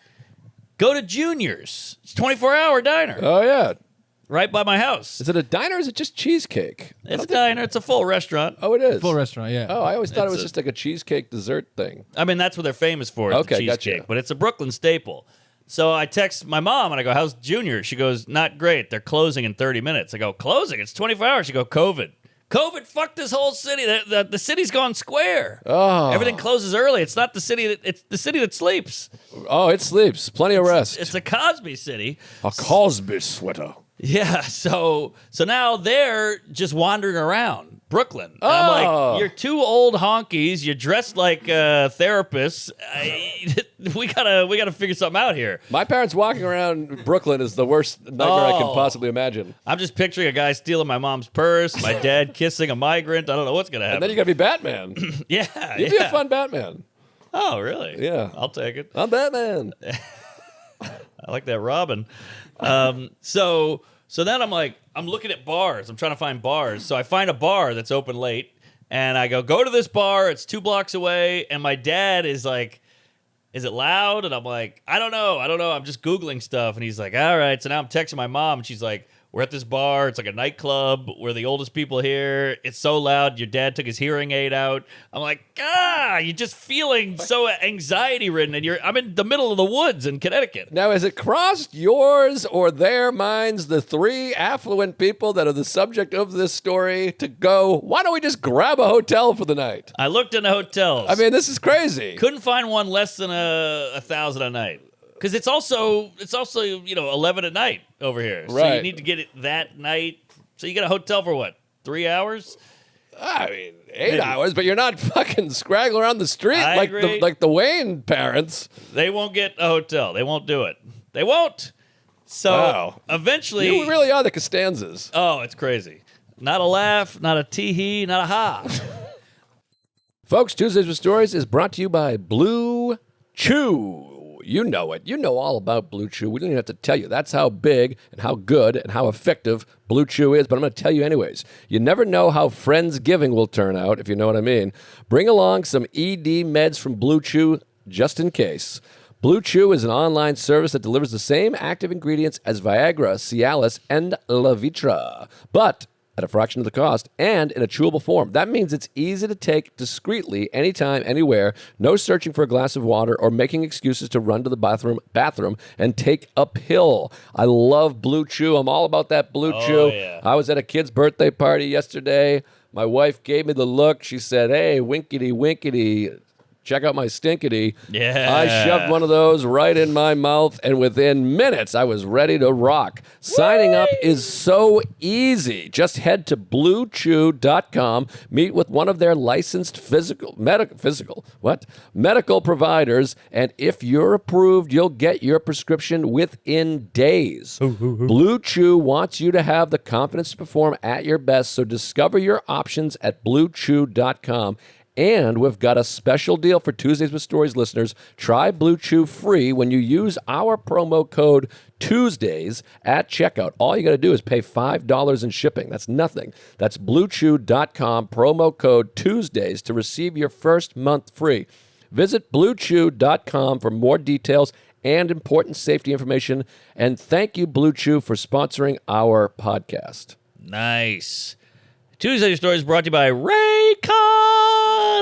Go to Junior's. It's a 24-hour diner Oh, yeah. right by my house. Is it a diner or is it just cheesecake? It's a diner. It's a full restaurant. Oh, it is. Full restaurant, yeah. Oh, I always thought it was It's just like a cheesecake dessert thing. I mean, that's what they're famous for, is the Okay, cheesecake. gotcha. But it's a Brooklyn staple. So I text my mom, and I go, how's Junior? She goes, not great. They're closing in 30 minutes. I go, closing? It's 24 hours. She go, COVID. COVID fucked this whole city. The city's gone square. Oh. Everything closes early. It's not the city. It's the city that sleeps. Oh, it sleeps. Plenty of rest. It's a Cosby city. A Cosby sweater. Yeah, so now they're just wandering around Brooklyn. And I'm like, you're 2 old honkies. You're dressed like therapists. We gotta figure something out here. My parents walking around Brooklyn is the worst nightmare I can possibly imagine. I'm just picturing a guy stealing my mom's purse, my dad kissing a migrant. I don't know what's gonna happen. And then you got to be Batman. yeah, You'd be a fun Batman. Oh, really? Yeah. I'll take it. I'm Batman. I like that Robin. So then I'm looking at bars. I'm trying to find bars. So I find a bar that's open late, and I go to this bar. It's 2 blocks away, and my dad is like, is it loud? And I'm like, I don't know. I'm just Googling stuff. And he's like, all right. So now I'm texting my mom, and she's like, we're at this bar. It's like a nightclub. We're the oldest people here. It's so loud. Your dad took his hearing aid out. I'm like, you're just feeling so anxiety-ridden, and I'm in the middle of the woods in Connecticut. Now, has it crossed yours or their minds, the 3 affluent people that are the subject of this story, to go, why don't we just grab a hotel for the night? I looked into hotels. I mean, this is crazy. Couldn't find one less than $1,000 a night. Because it's also 11 at night over here. So you Right. need to get it that night. So you get a hotel for what, 3 hours? I mean, 8 hours, but you're not fucking scraggling around the street I like agree. the Wayne parents. They won't get a hotel. They won't do it. They won't. So Wow. eventually, You really are the Costanzas. oh, it's crazy. Not a laugh, not a tee-hee, not a ha. Folks, Tuesdays with Stories is brought to you by BlueChew. You know it. You know all about BlueChew. We don't even have to tell you. That's how big and how good and how effective BlueChew is, but I'm going to tell you anyways. You never know how Friendsgiving will turn out, if you know what I mean. Bring along some ED meds from BlueChew just in case. BlueChew is an online service that delivers the same active ingredients as Viagra, Cialis, and Levitra. But at a fraction of the cost, and in a chewable form. That means it's easy to take discreetly, anytime, anywhere. No searching for a glass of water or making excuses to run to the bathroom and take a pill. I love Blue Chew. I'm all about that Blue Chew. Yeah. I was at a kid's birthday party yesterday. My wife gave me the look. She said, "Hey, winkety, winkety. Check out my stinkity." Yeah. I shoved one of those right in my mouth, and within minutes, I was ready to rock. Signing up is so easy. Just head to BlueChew.com, meet with one of their licensed medical providers, and if you're approved, you'll get your prescription within days. Blue Chew wants you to have the confidence to perform at your best, so discover your options at BlueChew.com. And we've got a special deal for Tuesdays with Stories listeners. Try Blue Chew free when you use our promo code Tuesdays at checkout. All you got to do is pay $5 in shipping. That's nothing. That's BlueChew.com, promo code Tuesdays to receive your first month free. Visit BlueChew.com for more details and important safety information. And thank you, Blue Chew, for sponsoring our podcast. Nice. Tuesday Stories brought to you by Raycon.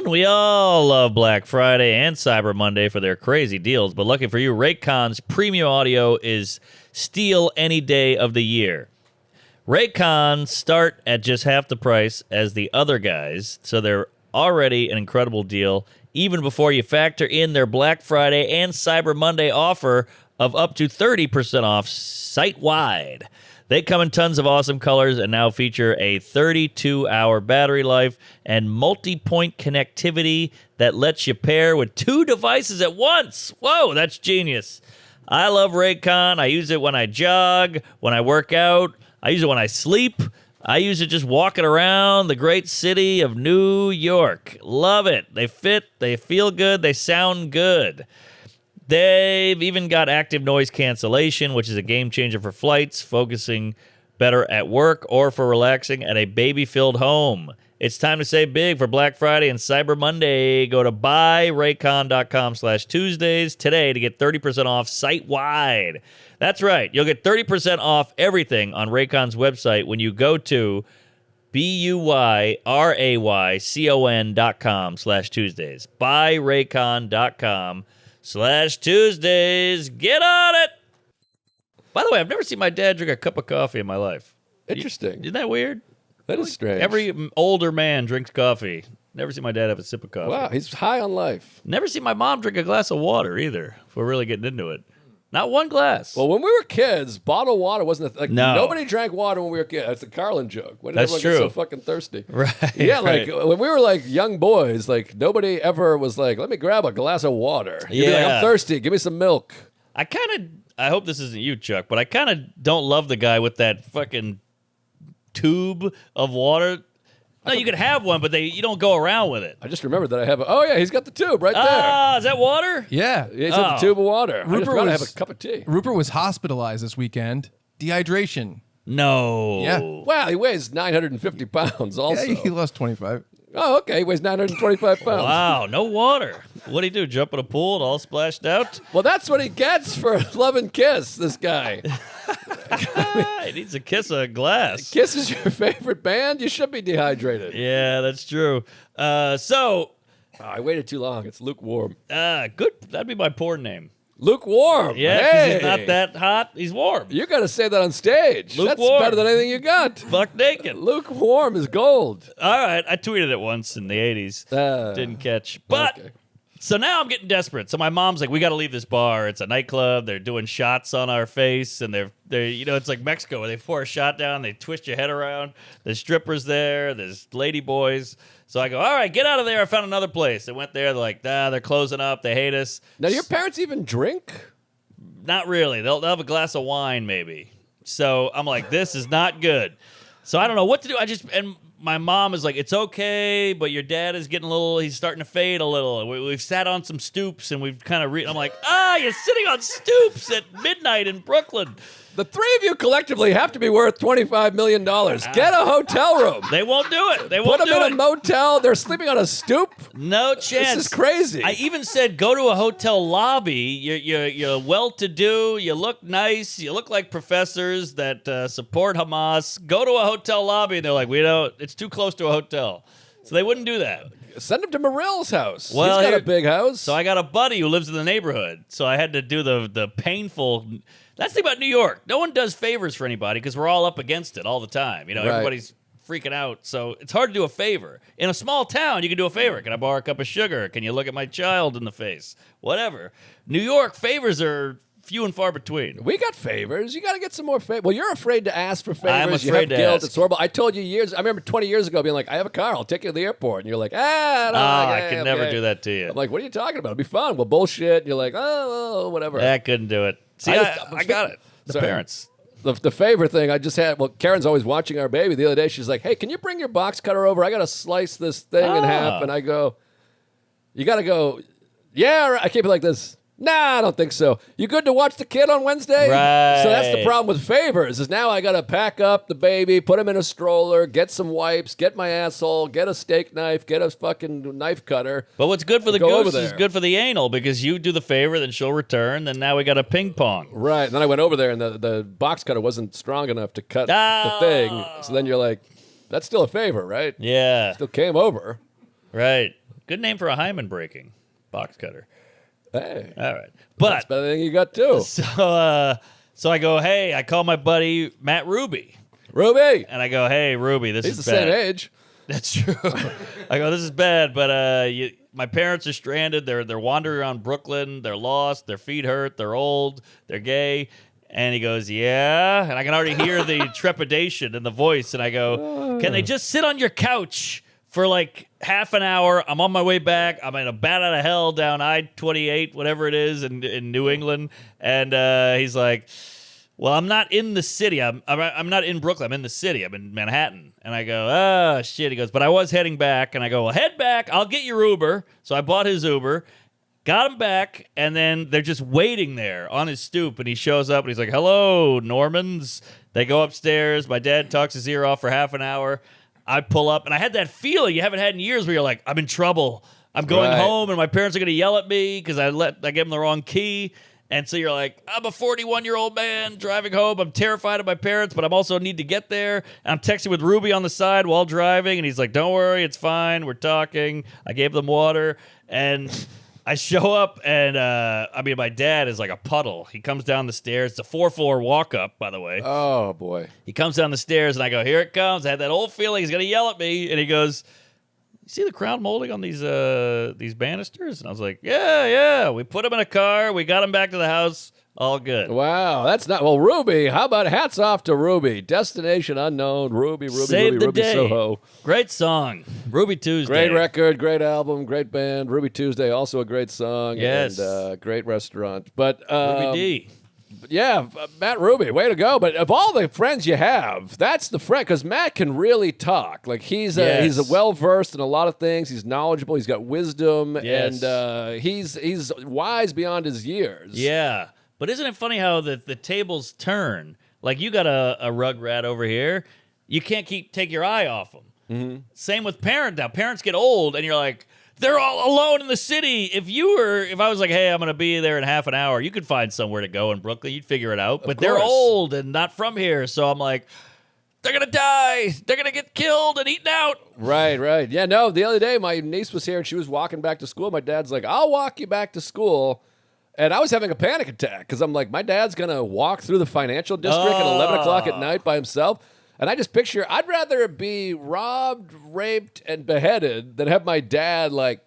We all love Black Friday and Cyber Monday for their crazy deals, but lucky for you, Raycon's premium audio is steal any day of the year. Raycon start at just half the price as the other guys, so they're already an incredible deal, even before you factor in their Black Friday and Cyber Monday offer of up to 30% off site-wide. They come in tons of awesome colors and now feature a 32-hour battery life and multi-point connectivity that lets you pair with 2 devices at once. Whoa, that's genius. I love Raycon. I use it when I jog, when I work out. I use it when I sleep. I use it just walking around the great city of New York. Love it. They fit, they feel good, they sound good. They've even got active noise cancellation, which is a game changer for flights, focusing better at work or for relaxing at a baby-filled home. It's time to save big for Black Friday and Cyber Monday. Go to buyraycon.com/Tuesdays today to get 30% off site-wide. That's right. You'll get 30% off everything on Raycon's website when you go to BUYRAYCON.com/Tuesdays. buyraycon.com/Tuesdays. Get on it. By the way, I've never seen my dad drink a cup of coffee in my life. Interesting. Isn't that weird? That is strange. Every older man drinks coffee. Never seen my dad have a sip of coffee. Wow, he's high on life. Never seen my mom drink a glass of water either, if we're really getting into it. Not one glass. Well, when we were kids, bottled water wasn't No. Nobody drank water when we were kids. That's a Carlin joke. When did That's everyone true. get so fucking thirsty? Right. Yeah, right. like when we were like young boys, like nobody ever was like, "Let me grab a glass of water." You'd be like, Yeah. "I'm thirsty. Give me some milk." I hope this isn't you, Chuck, but I kind of don't love the guy with that fucking tube of water. No, you can have one, but you don't go around with it. I just remembered that I have. Oh yeah, he's got the tube right there. Ah, is that water? Yeah. He's got the tube of water. I just Rupert forgot to was- have a cup of tea. Rupert was hospitalized this weekend. Dehydration. No. Yeah. Wow, he weighs 950 pounds. Also. Yeah, he lost 25. Oh, okay. He weighs 925 pounds. Wow, no water. What'd he do? Jump in a pool and all splashed out? Well, that's what he gets for Love and Kiss. This guy. He needs to kiss a glass. Kiss is your favorite band. You should be dehydrated. Yeah, that's true. Oh, I waited too long. It's lukewarm. Good. That'd be my porn name. Lukewarm. Yeah, 'cause Hey. he's not that hot. He's warm. You got to say that on stage. That's Lukewarm. better than anything you got. Buck naked. Lukewarm is gold. All right, I tweeted it once in the 80s. Didn't catch. But Okay. so now I'm getting desperate. So my mom's like, we got to leave this bar. It's a nightclub. They're doing shots on our face, and they're it's like Mexico where they pour a shot down, they twist your head around. There's strippers there. There's lady boys. So I go, all right, get out of there. I found another place. I went there. They're like, they're closing up. They hate us. Now, do your parents even drink? Not really. They'll have a glass of wine maybe. So I'm like, this is not good. So I don't know what to do. And my mom is like, it's okay, but your dad is getting he's starting to fade a little. We've sat on some stoops and we've kind of I'm like, you're sitting on stoops at midnight in Brooklyn. The three of you collectively have to be worth $25 million. Get a hotel room. They won't do it. They Put won't them do in it. a motel. They're sleeping on a stoop. No chance. This is crazy. I even said go to a hotel lobby. You're well-to-do. You look nice. You look like professors that support Hamas. Go to a hotel lobby, and they're like, it's too close to a hotel. So they wouldn't do that. Send him to Morill's house. Well, He's got a big house. So I got a buddy who lives in the neighborhood. So I had to do the painful. That's the thing about New York. No one does favors for anybody because we're all up against it all the time. Right. Everybody's freaking out. So it's hard to do a favor. In a small town, you can do a favor. Can I borrow a cup of sugar? Can you look at my child in the face? Whatever. New York, favors are few and far between. We got favors. You got to get some more favors. Well, you're afraid to ask for favors. I'm you afraid have to guilt. ask. It's horrible. I told you I remember 20 years ago being like, I have a car. I'll take you to the airport. And you're like, I could never do that to you. I'm like, what are you talking about? It'll be fun. Well, bullshit. And you're like, oh, whatever. I couldn't do it. See, I got it. The Sorry. parents. The favorite thing I just had, Karen's always watching our baby. The other day, she's like, hey, can you bring your box cutter over? I got to slice this thing in half. And I go, you got to go, yeah, I keep it like this. Nah, I don't think so. You good to watch the kid on Wednesday? Right. So that's the problem with favors is now I got to pack up the baby, put him in a stroller, get some wipes, get my asshole, get a steak knife, get a fucking knife cutter. But what's good for the Go over goose is there. good for the anal because you do the favor, then she'll return, then now we got a ping pong. Right. And then I went over there and the box cutter wasn't strong enough to cut the thing. So then you're like, that's still a favor, right? Yeah. Still came over. Right. Good name for a hymen breaking. Box cutter. Hey. All right. That's But better than you got too. so I go, hey, I call my buddy Matt Ruby. Ruby. And I go, hey, Ruby, this He's is the bad. same age. That's true. I go, this is bad, but my parents are stranded. They're wandering around Brooklyn. They're lost. Their feet hurt. They're old. They're gay. And he goes, yeah. And I can already hear the trepidation in the voice. And I go, can they just sit on your couch for like half an hour? I'm on my way back. I'm in a bat out of hell down I-28, whatever it is, in New England. And he's like, well, I'm not in the city. I'm not in Brooklyn. I'm in the city. I'm in Manhattan. And I go, oh, shit. He goes, but I was heading back. And I go, well, head back. I'll get your Uber. So I bought his Uber, got him back, and then they're just waiting there on his stoop. And he shows up, and he's like, hello, Normans. They go upstairs. My dad talks his ear off for half an hour. I pull up, and I had that feeling you haven't had in years where you're like, I'm in trouble. I'm going home, and my parents are going to yell at me because I gave them the wrong key. And so you're like, I'm a 41-year-old man driving home. I'm terrified of my parents, but I also need to get there. And I'm texting with Ruby on the side while driving, and he's like, don't worry, it's fine. We're talking. I gave them water, and I show up, and my dad is like a puddle. He comes down the stairs. It's a 4-floor walk-up, by the way. Oh, boy. He comes down the stairs, and I go, here it comes. I had that old feeling he's going to yell at me. And he goes, you see the crown molding on these banisters? And I was like, yeah. We put them in a car. We got them back to the house. All good. Wow, that's not... Well, Ruby, how about hats off to Ruby? Destination unknown, Ruby, Saved the Ruby day. Soho. Great song. Ruby Tuesday. Great record, great album, great band. Ruby Tuesday, also a great song. Yes. And great restaurant. But Ruby D. yeah, Matt Ruby, way to go. But of all the friends you have, that's the friend, because Matt can really talk. Like, he's well-versed in a lot of things. He's knowledgeable. He's got wisdom. Yes. And he's wise beyond his years. Yeah. But isn't it funny how the tables turn? Like, you got a rug rat over here. You can't take your eye off them. Mm-hmm. Same with parents now. Parents get old, and you're like, they're all alone in the city. If I was like, hey, I'm going to be there in half an hour, you could find somewhere to go in Brooklyn. You'd figure it out. But they're old and not from here. So I'm like, they're going to die. They're going to get killed and eaten out. Right. Yeah, no, the other day, my niece was here, and she was walking back to school. My dad's like, I'll walk you back to school. And I was having a panic attack because I'm like, my dad's going to walk through the financial district at 11 o'clock at night by himself. And I just picture, I'd rather be robbed, raped, and beheaded than have my dad, like,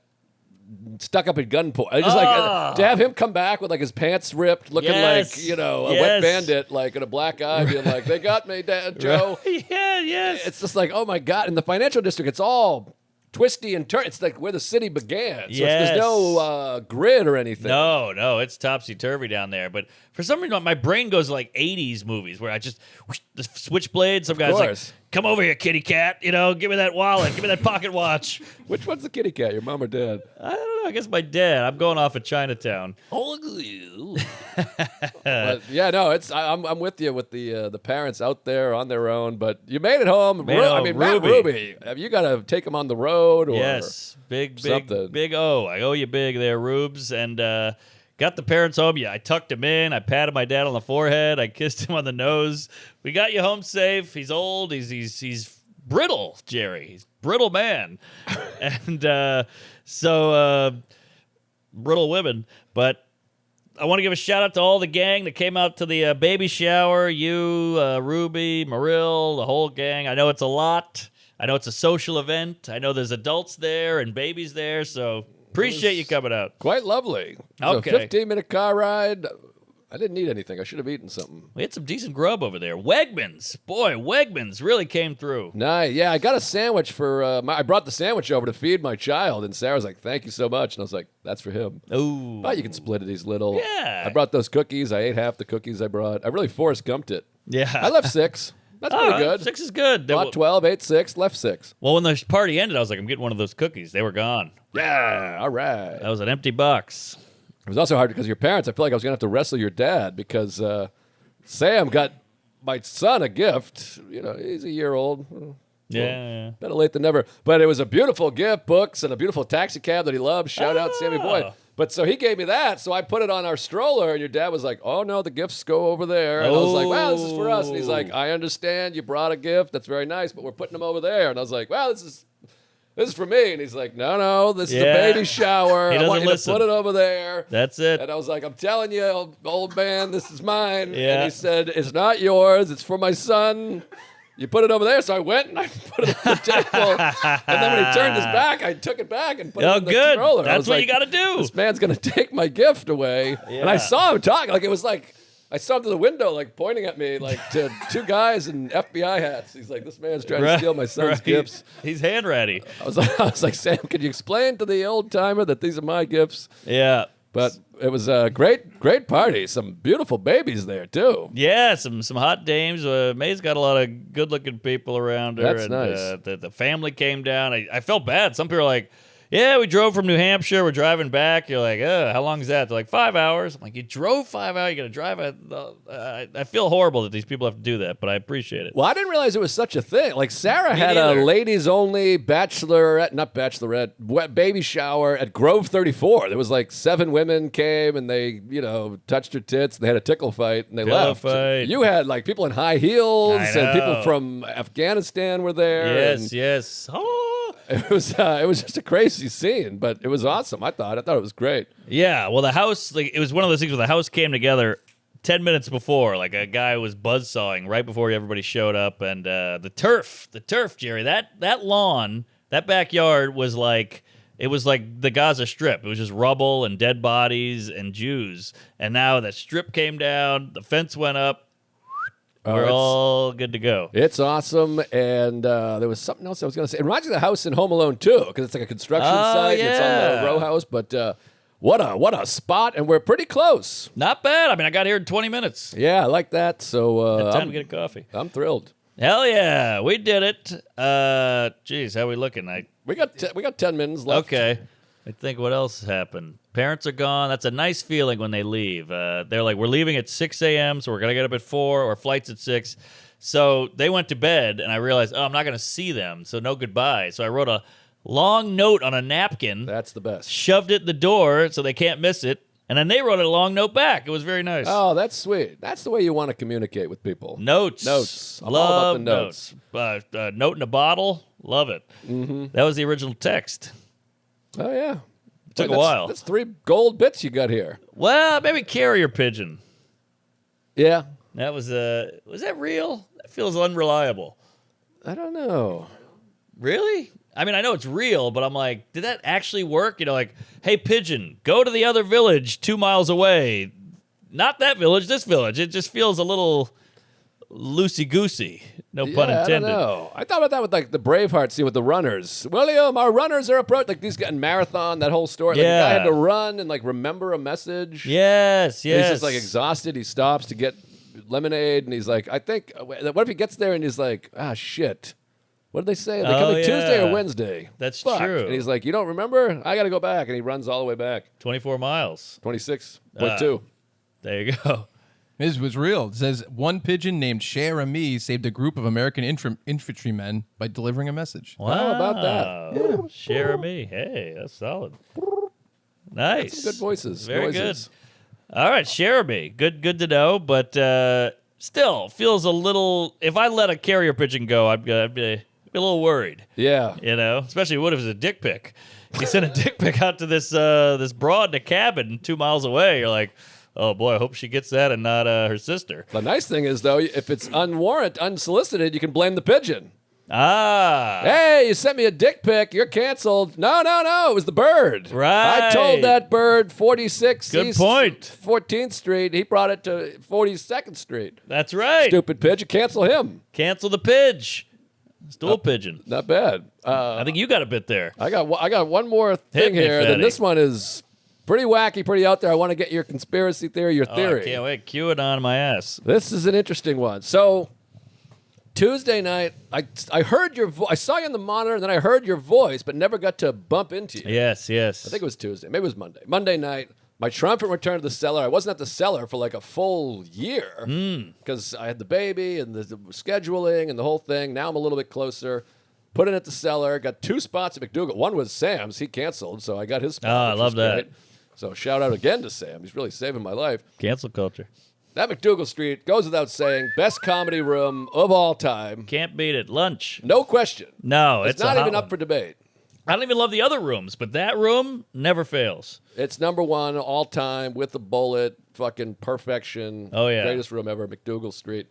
stuck up at gunpoint. I just like to have him come back with, like, his pants ripped, looking like, a wet bandit, like, in a black eye, being like, they got me, Dad, Joe. Yes. It's just like, oh, my God. In the financial district, it's all twisty and turn. It's like where the city began. So there's no grid or anything. No, it's topsy-turvy down there. But for some reason, my brain goes like 80s movies where I just, the switchblade, some guy's like come over here, kitty cat. Give me that wallet. Give me that pocket watch. Which one's the kitty cat? Your mom or dad? I don't know. I guess my dad. I'm going off of Chinatown. But yeah, no, I'm with you with the parents out there on their own. But you made it home. Matt Ruby, have you got to take them on the road? Or Yes, big something? big O. I owe you big there, Rubes. And got the parents home. Yeah, I tucked him in. I patted my dad on the forehead. I kissed him on the nose. We got you home safe. He's old. He's brittle, Jerry. He's brittle man. And so brittle women. But I want to give a shout out to all the gang that came out to the baby shower. You, Ruby, Marill, the whole gang. I know it's a lot. I know it's a social event. I know there's adults there and babies there. So appreciate you coming out. Quite lovely. Okay. A 15-minute car ride. I didn't need anything. I should have eaten something. We had some decent grub over there. Wegmans. Boy, Wegmans really came through. Nice. Yeah, I got a sandwich for I brought the sandwich over to feed my child, and Sarah's like, thank you so much. And I was like, that's for him. Ooh. But you can split it. He's little. Yeah. I brought those cookies. I ate half the cookies I brought. I really Forrest Gumped it. Yeah. I left 6. That's pretty good. 6 is good. Bought 12, ate 6, left 6. Well, when the party ended, I was like, I'm getting one of those cookies. They were gone. Yeah, all right. That was an empty box. It was also hard because your parents, I feel like I was going to have to wrestle your dad because Sam got my son a gift. He's a year old. Yeah. Better late than never. But it was a beautiful gift, books, and a beautiful taxi cab that he loves. Shout out Sammy Boyd. But so he gave me that, so I put it on our stroller, and your dad was like, oh, no, the gifts go over there. And I was like, well, this is for us. And he's like, I understand you brought a gift. That's very nice, but we're putting them over there. And I was like, well, this is for me. And he's like, no, this is a baby shower. He I want you listen. to put it over there. That's it. And I was like, I'm telling you, old man, this is mine. Yeah. And he said, it's not yours. It's for my son. You put it over there. So I went and I put it on the table. And then when he turned his back, I took it back and put it in the good. stroller. That's what you got to do. This man's going to take my gift away. Yeah. And I saw him talking. Like, it was like, I saw him through the window, like pointing at me, like to 2 guys in FBI hats. He's like, this man's trying to steal my son's gifts. He's hand ready. I was like, Sam, could you explain to the old timer that these are my gifts? Yeah. But it was a great party. Some beautiful babies there, too. Yeah, some hot dames. May's got a lot of good-looking people around her. That's and, nice. The family came down. I felt bad. Some people are like, yeah, we drove from New Hampshire. We're driving back. You're like, how long is that? They're like, 5 hours. I'm like, you drove 5 hours? You're going to drive? I feel horrible that these people have to do that, but I appreciate it. Well, I didn't realize it was such a thing. Like, Sarah had a ladies-only baby shower at Grove 34. There was like 7 women came, and they, touched her tits. They had a tickle fight, and they left. Fight. You had, like, people in high heels, I and people know. from Afghanistan were there. Yes. Oh. It was just a crazy scene, but it was awesome. I thought it was great. Yeah, well, the house, it was one of those things where the house came together 10 minutes before. Like, a guy was buzzsawing right before everybody showed up. And the turf, Jerry, that lawn, that backyard was like, it was like the Gaza Strip. It was just rubble and dead bodies and Jews. And now that strip came down, the fence went up. We're all good to go. It's awesome, and there was something else I was going to say. It reminds me of the house in Home Alone 2, because it's like a construction site. Yeah. And it's on the row house, but what a spot, and we're pretty close. Not bad. I mean, I got here in 20 minutes. Yeah, I like that. So Time to get a coffee. I'm thrilled. Hell yeah, we did it. Geez, how we looking? We got 10 minutes left. Okay. I think what else happened? Parents are gone. That's a nice feeling when they leave. They're like, we're leaving at 6 a.m., so we're going to get up at 4, or flight's at 6. So they went to bed, and I realized, I'm not going to see them, so no goodbye. So I wrote a long note on a napkin. That's the best. Shoved it in the door so they can't miss it, and then they wrote a long note back. It was very nice. Oh, that's sweet. That's the way you want to communicate with people. Notes. I'm Love all about the notes. Note in a bottle. Love it. Mm-hmm. That was the original text. Oh, yeah. Took a while. That's 3 gold bits you got here. Well, maybe carrier pigeon. Yeah. That was that real? That feels unreliable. I don't know. Really? I mean, I know it's real, but I'm like, did that actually work? Like, hey, pigeon, go to the other village 2 miles away. Not that village, this village. It just feels a little loosey-goosey. No pun intended. I don't know. I thought about that with like the Braveheart scene with the runners. William, our runners are approaching. Like these guys in marathon, that whole story. Like, the guy had to run and like remember a message. Yes. He's just like exhausted. He stops to get lemonade, and he's like, I think, what if he gets there and he's like, ah, shit. What did they say? They come in Tuesday or Wednesday. That's Fuck. true. And he's like, you don't remember? I got to go back. And he runs all the way back. 24 miles. 26.2. There you go. His was real. It says one pigeon named Cher-Ami saved a group of American infantrymen by delivering a message. Wow. How about that? Yeah. Share me. Hey, that's solid. Nice. Some good voices. Very noises. good. All right, share me. Good to know, but still feels a little. If I let a carrier pigeon go, I'd be a little worried. Yeah. You know, especially what if it's a dick pic? You send a dick pic out to this broad in a cabin 2 miles away. You're like, oh boy, I hope she gets that and not her sister. The nice thing is, though, if it's unwarranted, unsolicited, you can blame the pigeon. Ah. Hey, you sent me a dick pic. You're canceled. No. It was the bird. Right. I told that bird 46 Good East point. 14th Street. He brought it to 42nd Street. That's right. Stupid pigeon. Cancel him. Cancel the pidge. Stool pigeon. Not bad. I think you got a bit there. I got one more thing me, here. Then Fetty. this one is pretty wacky, pretty out there. I want to get your conspiracy theory, your theory. I can't wait. Cue it on my ass. This is an interesting one. So Tuesday night, I heard your voice. I saw you on the monitor, and then I heard your voice, but never got to bump into you. Yes. I think it was Tuesday. Maybe it was Monday. Monday night, my triumphant return to the cellar. I wasn't at the cellar for like a full year because I had the baby and the scheduling and the whole thing. Now I'm a little bit closer. Put in at the cellar. Got 2 spots at McDougal. One was Sam's. He canceled, so I got his spot. Oh, I which love was that. great. So shout out again to Sam. He's really saving my life. Cancel culture. That McDougal Street goes without saying, best comedy room of all time. Can't beat it. Lunch. No question. No, It's a not hot even one. up for debate. I don't even love the other rooms, but that room never fails. It's number one all time with the bullet, fucking perfection. Oh, yeah. Greatest room ever, McDougal Street.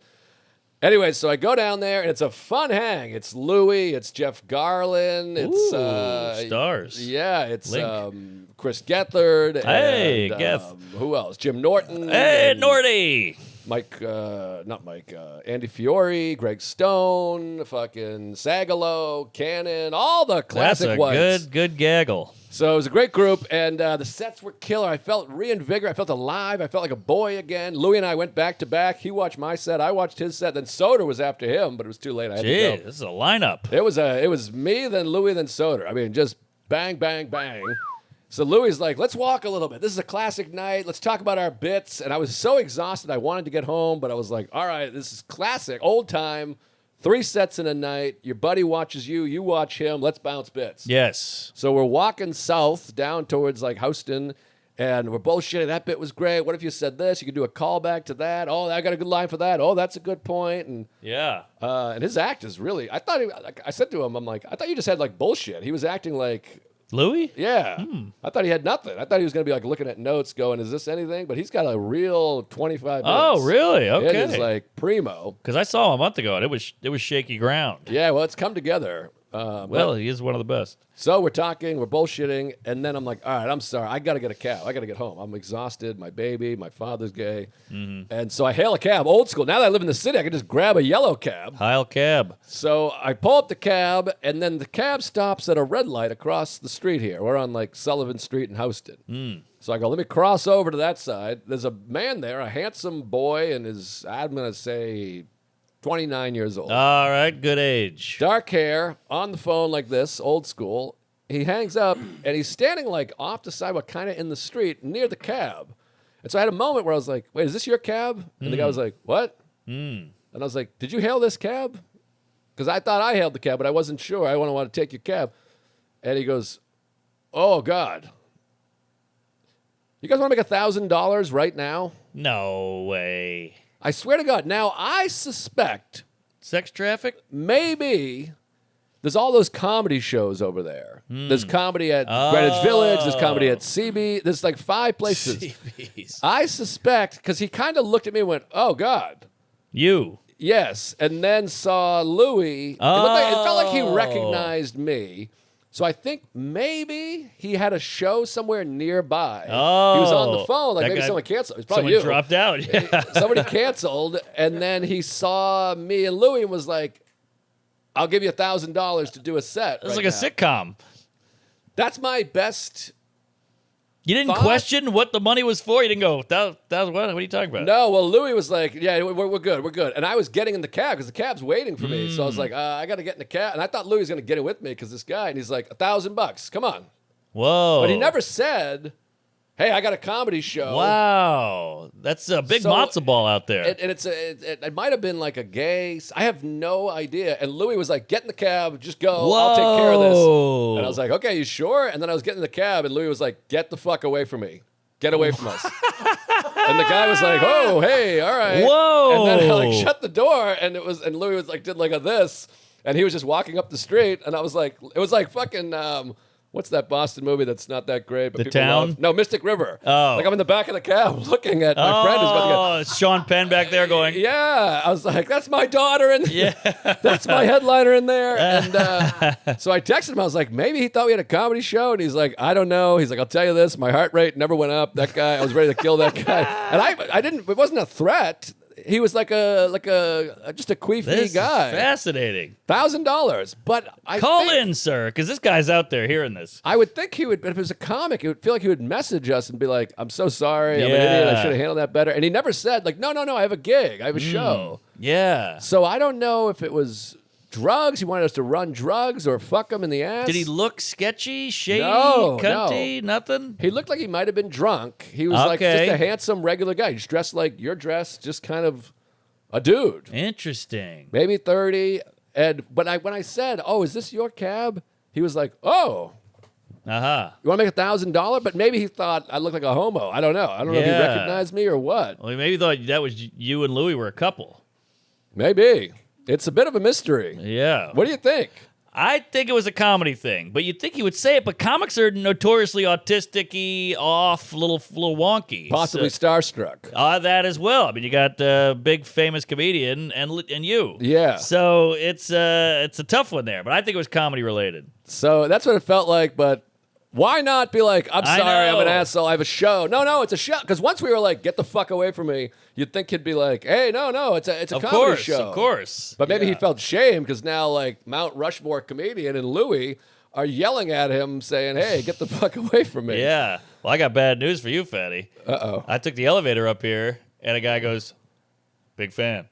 Anyway, so I go down there, and it's a fun hang. It's Louis, it's Jeff Garland, it's Ooh, stars. Yeah, it's Link. Chris Gethard. Hey, and, Geth. Who else? Jim Norton. Hey, and Norty. Andy Fiore, Greg Stone, fucking Sagalo, Cannon, all the classic That's a ones. good gaggle. So it was a great group, and the sets were killer. I felt reinvigorated. I felt alive. I felt like a boy again. Louis and I went back to back. He watched my set. I watched his set. Then Soder was after him, but it was too late. I had to Gee, go. this is a lineup. It was me, then Louis, then Soder. I mean, just bang, bang, bang. So Louis is like, let's walk a little bit. This is a classic night. Let's talk about our bits. And I was so exhausted. I wanted to get home, but I was like, all right, this is classic, old time. 3 sets in a night. Your buddy watches you. You watch him. Let's bounce bits. Yes. So we're walking south down towards like Houston, and we're bullshitting. That bit was great. What if you said this? You could do a callback to that. Oh, I got a good line for that. Oh, that's a good point. And Yeah. and his act is really. I thought I said to him, I'm like, I thought you just had like bullshit. He was acting like. Louis? Yeah. I thought he had nothing. I thought he was going to be like looking at notes going, is this anything? But he's got a real 25 minutes. Oh, really? Okay. It is like primo. Because I saw him a month ago, and it was shaky ground. Yeah, well, it's come together. Well, he is one of the best. So we're talking, we're bullshitting, and then I'm like, all right, I'm sorry. I got to get a cab. I got to get home. I'm exhausted. My baby, my father's gay. And so I hail a cab, old school. Now that I live in the city, I can just grab a yellow cab. Heil cab. So I pull up the cab, and then the cab stops at a red light across the street here. We're on like Sullivan Street in Houston. So I go, let me cross over to that side. There's a man there, a handsome boy, and is, I'm going to say, 29 years old. All right, good age. Dark hair, on the phone like this, old school. He hangs up, and he's standing like off the sidewalk, kind of in the street, near the cab. And so I had a moment where I was like, wait, is this your cab? And the guy was like, what? And I was like, did you hail this cab? Because I thought I hailed the cab, but I wasn't sure. I want to take your cab. And he goes, oh, God. You guys want to make $1,000 right now? No way. I swear to God. Now, I suspect Sex traffic? maybe there's all those comedy shows over there. There's comedy at Greenwich Village. There's comedy at CB. There's like 5 places. CBs. I suspect, because he kind of looked at me and went, oh, God. You. Yes. And then saw Louis. It felt like he recognized me. So I think maybe he had a show somewhere nearby. Oh. He was on the phone. Like That maybe guy- someone canceled. It's probably Someone you. dropped out. Yeah. Somebody canceled, and then he saw me and Louis and was like, I'll give you $1,000 to do a set. It's right like a now. sitcom. That's my best You didn't question what the money was for? You didn't go, that what? What are you talking about? No, well, Louis was like, yeah, we're good, we're good. And I was getting in the cab because the cab's waiting for me. So I was like, I got to get in the cab. And I thought Louis was going to get in with me because this guy, and he's like, $1,000, come on. Whoa. But he never said, hey, I got a comedy show. Wow. That's a big matzo ball out there. And it might have been like a gay. I have no idea. And Louis was like, get in the cab, just go. Whoa. I'll take care of this. And I was like, okay, you sure? And then I was getting in the cab, and Louis was like, get the fuck away from me. Get away from us. And the guy was like, oh, hey, all right. Whoa. And then I like shut the door, and Louis was like, did like a this, and he was just walking up the street, and I was like, it was like fucking. What's that Boston movie that's not that great? But The people Town? love? No, Mystic River. Oh. Like I'm in the back of the cab looking at my friend who's about to get. Oh, it's Sean Penn back there going. Yeah, I was like, that's my daughter, and that's my headliner in there. And so I texted him. I was like, maybe he thought we had a comedy show, and he's like, I don't know. He's like, I'll tell you this, my heart rate never went up. That guy, I was ready to kill that guy, and I didn't. It wasn't a threat. He was like just a queefy This guy. is fascinating. $1,000, but Call in, sir, because this guy's out there hearing this. I would think he would, but if it was a comic, it would feel like he would message us and be like, I'm so sorry, I'm an idiot, I should have handled that better. And he never said, like, no, I have a gig, I have a show. Yeah. So I don't know if it was drugs, he wanted us to run drugs or fuck him in the ass. Did he look sketchy, shady, No, cunty, nothing? He looked like he might have been drunk. He was like just a handsome, regular guy. He's dressed like you're dressed, just kind of a dude. Interesting. Maybe 30. But when I said, oh, is this your cab? He was like, oh. Uh-huh. You want to make $1,000? But maybe he thought I looked like a homo. I don't know. I don't know if he recognized me or what. Well, he maybe thought that was you and Louis were a couple. Maybe. It's a bit of a mystery. Yeah. What do you think? I think it was a comedy thing, but you'd think he would say it. But comics are notoriously autistic-y, off, little wonky. Possibly starstruck. That as well. I mean, you got a big famous comedian and you. Yeah. So it's a tough one there, but I think it was comedy related. So that's what it felt like, but why not be like, I'm sorry, I'm an asshole, I have a show. No, it's a show. Because once we were like, get the fuck away from me, you'd think he'd be like, hey, no, it's a comedy show. Of course. But maybe he felt shame because now like Mount Rushmore comedian and Louis are yelling at him saying, hey, get the fuck away from me. Yeah. Well, I got bad news for you, Fatty. Uh-oh. I took the elevator up here, and a guy goes, big fan.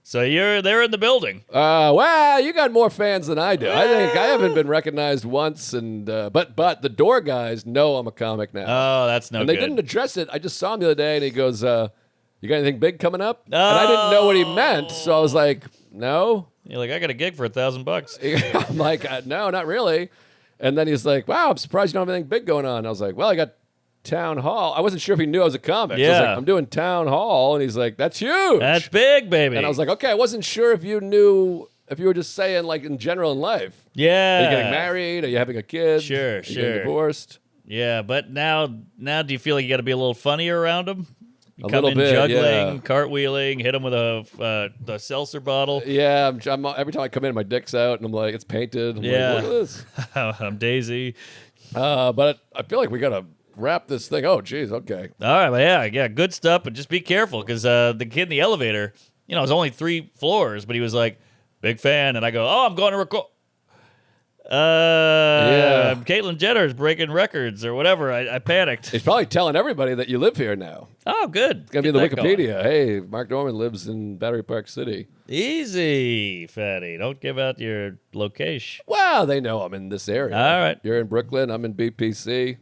So they're in the building. Well, you got more fans than I do. I think I haven't been recognized once, and but the door guys know I'm a comic now. Oh, that's no and good. they didn't address it. I just saw him the other day, and he goes, "You got anything big coming up?" And I didn't know what he meant, so I was like, "No." You're like, I got a gig for $1,000. I'm like, "No, not really." And then he's like, "Wow, I'm surprised you don't have anything big going on." I was like, "Well, I got Town Hall." I wasn't sure if he knew I was a comic. Yeah. I was like, I'm doing Town Hall, and he's like, "That's huge." That's big, baby. And I was like, "Okay, I wasn't sure if you knew." If you were just saying, like, in general in life. Yeah. Are you getting married? Are you having a kid? Sure, Are you getting divorced? Yeah, but now do you feel like you got to be a little funnier around him? You A come little in bit, juggling, yeah. cartwheeling, hit him with the seltzer bottle. Yeah, I'm every time I come in, my dick's out, and I'm like, it's painted. I'm like, look at this. I'm Daisy. But I feel like we got to wrap this thing. Oh, geez, okay. All right, well, yeah, good stuff, but just be careful because the kid in the elevator, it was only 3 floors, but he was like, big fan, and I go, oh, I'm going to record. Caitlyn Jenner's breaking records or whatever. I panicked. He's probably telling everybody that you live here now. Oh, good. It's going to be in the Wikipedia. Hey, Mark Norman lives in Battery Park City. Easy, fatty. Don't give out your location. Well, they know I'm in this area. All right. You're in Brooklyn. I'm in BPC.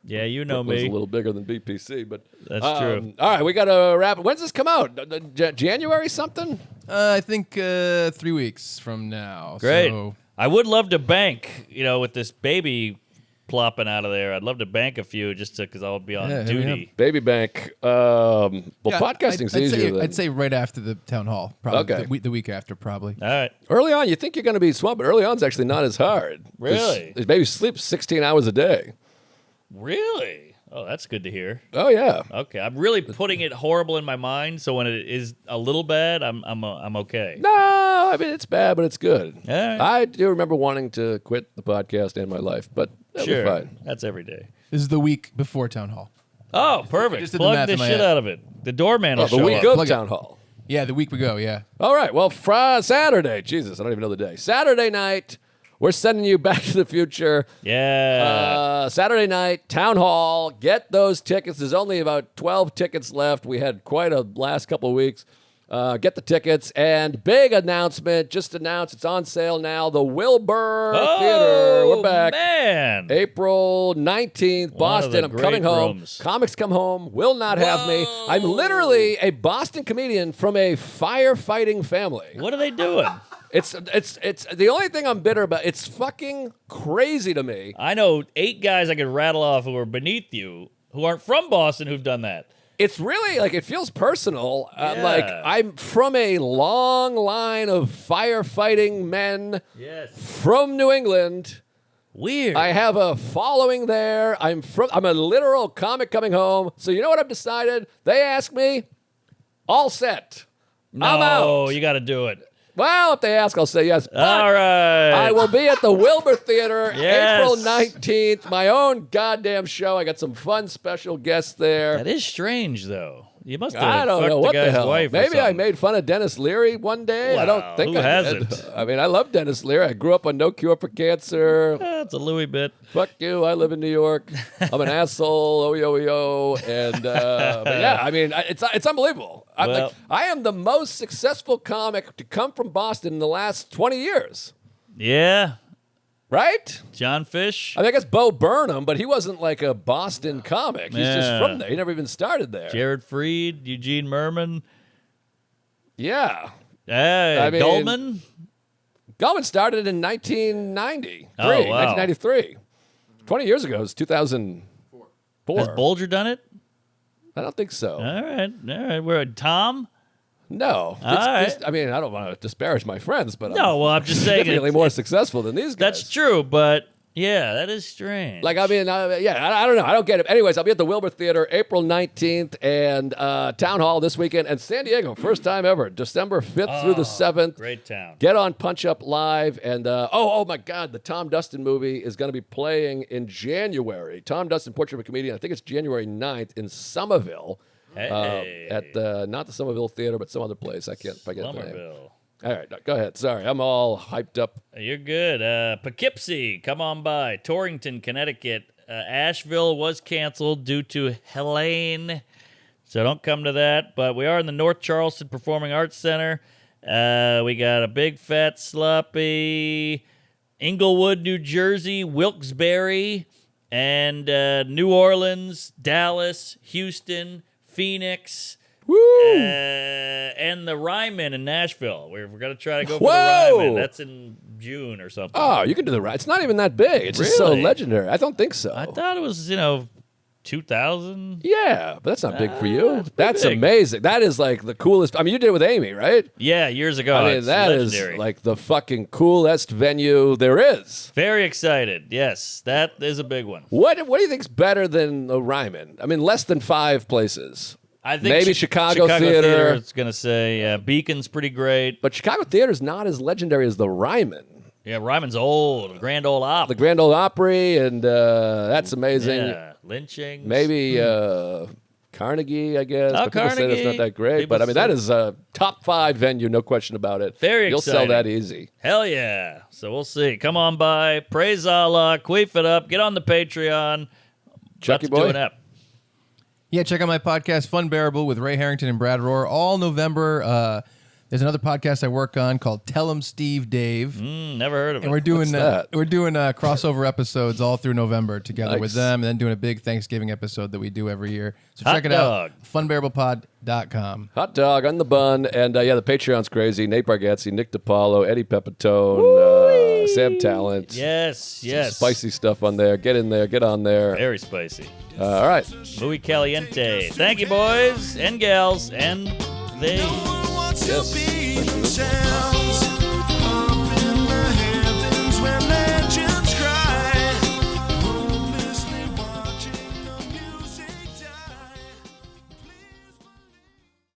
Yeah, you know Brooklyn's me. a little bigger than BPC, but That's true. All right, we got to wrap. When's this come out? January something? I think 3 weeks from now. Great. So, I would love to bank, with this baby plopping out of there. I'd love to bank a few just because I'll be on duty. Baby Bank. Podcasting's easier. I'd say right after the town hall. Probably Okay. the week after, probably. All right. Early on, you think you're going to be swamped, but early on is actually not as hard. Really? This baby sleeps 16 hours a day. Really? Oh, that's good to hear. Oh, yeah. Okay, I'm really putting it horrible in my mind, so when it is a little bad, I'm okay. No, I mean, it's bad, but it's good. All right. I do remember wanting to quit the podcast and my life, but that'll be fine. That's every day. This is the week before town hall. Oh, perfect. Just did the Plug math the in my shit head. out of it. The doorman will The show week up. of Plug it. Town Hall. Yeah, the week we go. Yeah. All right. Well, Saturday. Jesus, I don't even know the day. Saturday night, We're sending you Back to the Future. Yeah. Saturday night, Town Hall. Get those tickets. There's only about 12 tickets left. We had quite a last couple of weeks. Get the tickets. And big announcement, just announced, it's on sale now. The Wilbur Theater. We're back. Man. April 19th, One of Boston. the I'm coming great home. rooms. Comics come home. Will not have me. I'm literally a Boston comedian from a firefighting family. What are they doing? It's the only thing I'm bitter about. It's fucking crazy to me. I know 8 guys I could rattle off who are beneath you who aren't from Boston who've done that. It's really like it feels personal. Yeah. Like I'm from a long line of firefighting men Yes. from New England. Weird. I have a following there. I'm a literal comic coming home. So you know what I've decided? They ask me, all set. I'm out. No, you got to do it. Well, if they ask, I'll say yes. But All right. I will be at the Wilbur Theater Yes. April 19th. My own goddamn show. I got some fun special guests there. That is strange, though. You must have I don't fucked know what the guy's the hell. wife or Maybe I something. made fun of Dennis Leary one day. I don't Wow, think who I hasn't? did. I mean, I love Dennis Leary. I grew up on No Cure for Cancer. It's a Louis bit. Fuck you. I live in New York. I'm an asshole. Oh yo yo. And but yeah, I mean, it's unbelievable. Well- I am the most successful comic to come from Boston in the last 20 years. Yeah. Right? John Fish. I mean, I guess Bo Burnham, but he wasn't like a Boston comic. He's just Yeah. from there. He never even started there. Jared Freed. Eugene Merman. Yeah. Hey, mean- Goldman. Gallman started in 1993, Oh, wow. 1993. 20 years ago. It was 2004. Has Bolger done it? I don't think so. All right. We're at Tom. No. right. I mean, I don't want to disparage my friends, but No, well, I'm just saying significantly more successful than these guys. That's true, but yeah, that is strange. Like, I mean, I don't know. I don't get it. Anyways, I'll be at the Wilbur Theater April 19th and Town Hall this weekend. And San Diego, first time ever, December 5th through the 7th. Great town. Get on Punch Up Live. And, oh my God, the Tom Dustin movie is going to be playing in January. Tom Dustin, Portrait of a Comedian. I think it's January 9th in Somerville. Hey. At not the Somerville Theater, but some other place. I can't forget the name. Somerville. All right, go ahead. Sorry, I'm all hyped up. You're good. Poughkeepsie, come on by. Torrington, Connecticut. Asheville was canceled due to Helene, so don't come to that. But we are in the North Charleston Performing Arts Center. We got a big fat sloppy Inglewood, New Jersey, Wilkes-Barre, and New Orleans, Dallas, Houston, Phoenix. Woo! And the Ryman in Nashville. We're going to try to go for Whoa! the Ryman. That's in June or something. Oh, you can do the right. It's not even that big. It's just so Really? legendary. I don't think so. I thought it was, 2,000. Yeah, but that's not big for you. it's pretty That's big. amazing. That is like the coolest. I mean, you did it with Amy, right? Yeah, years ago. I mean, It's that is legendary. like the fucking coolest venue there is. Very excited. Yes, that is a big one. What do you think's better than the Ryman? I mean, less than 5 places. I think Maybe Chicago Theater. It's going to say Beacon's pretty great. But Chicago Theater's not as legendary as the Ryman. Yeah, Ryman's old. Grand Ole Op. The Grand Ole Opry, and that's amazing. Yeah, lynchings. Maybe Carnegie, I guess. Oh, But people say that's not Carnegie. that great. People But I mean, say- that is a top 5 venue, no question about it. Very You'll sell exciting. that easy. Hell yeah. So we'll see. Come on by. Praise Allah. Queef it up. Get on the Patreon. Chucky About to boy? do an ep. Yeah, check out my podcast, Fun Bearable, with Ray Harrington and Brad Rohr, all November. There's another podcast I work on called Tell 'em Steve Dave. Never heard of it. And we're doing that? crossover episodes all through November together with Nice. them, and then doing a big Thanksgiving episode that we do every year. So Hot check it dog. out, funbearablepod.com. Hot dog on the bun. And yeah, the Patreon's crazy. Nate Bargatze, Nick DiPaolo, Eddie Pepitone, Sam Talent. Yes, Some yes. spicy stuff on there. Get in there. Get on there. Very spicy. All right. Muy caliente. Thank you, boys and gals and they. No one wants to be in shells.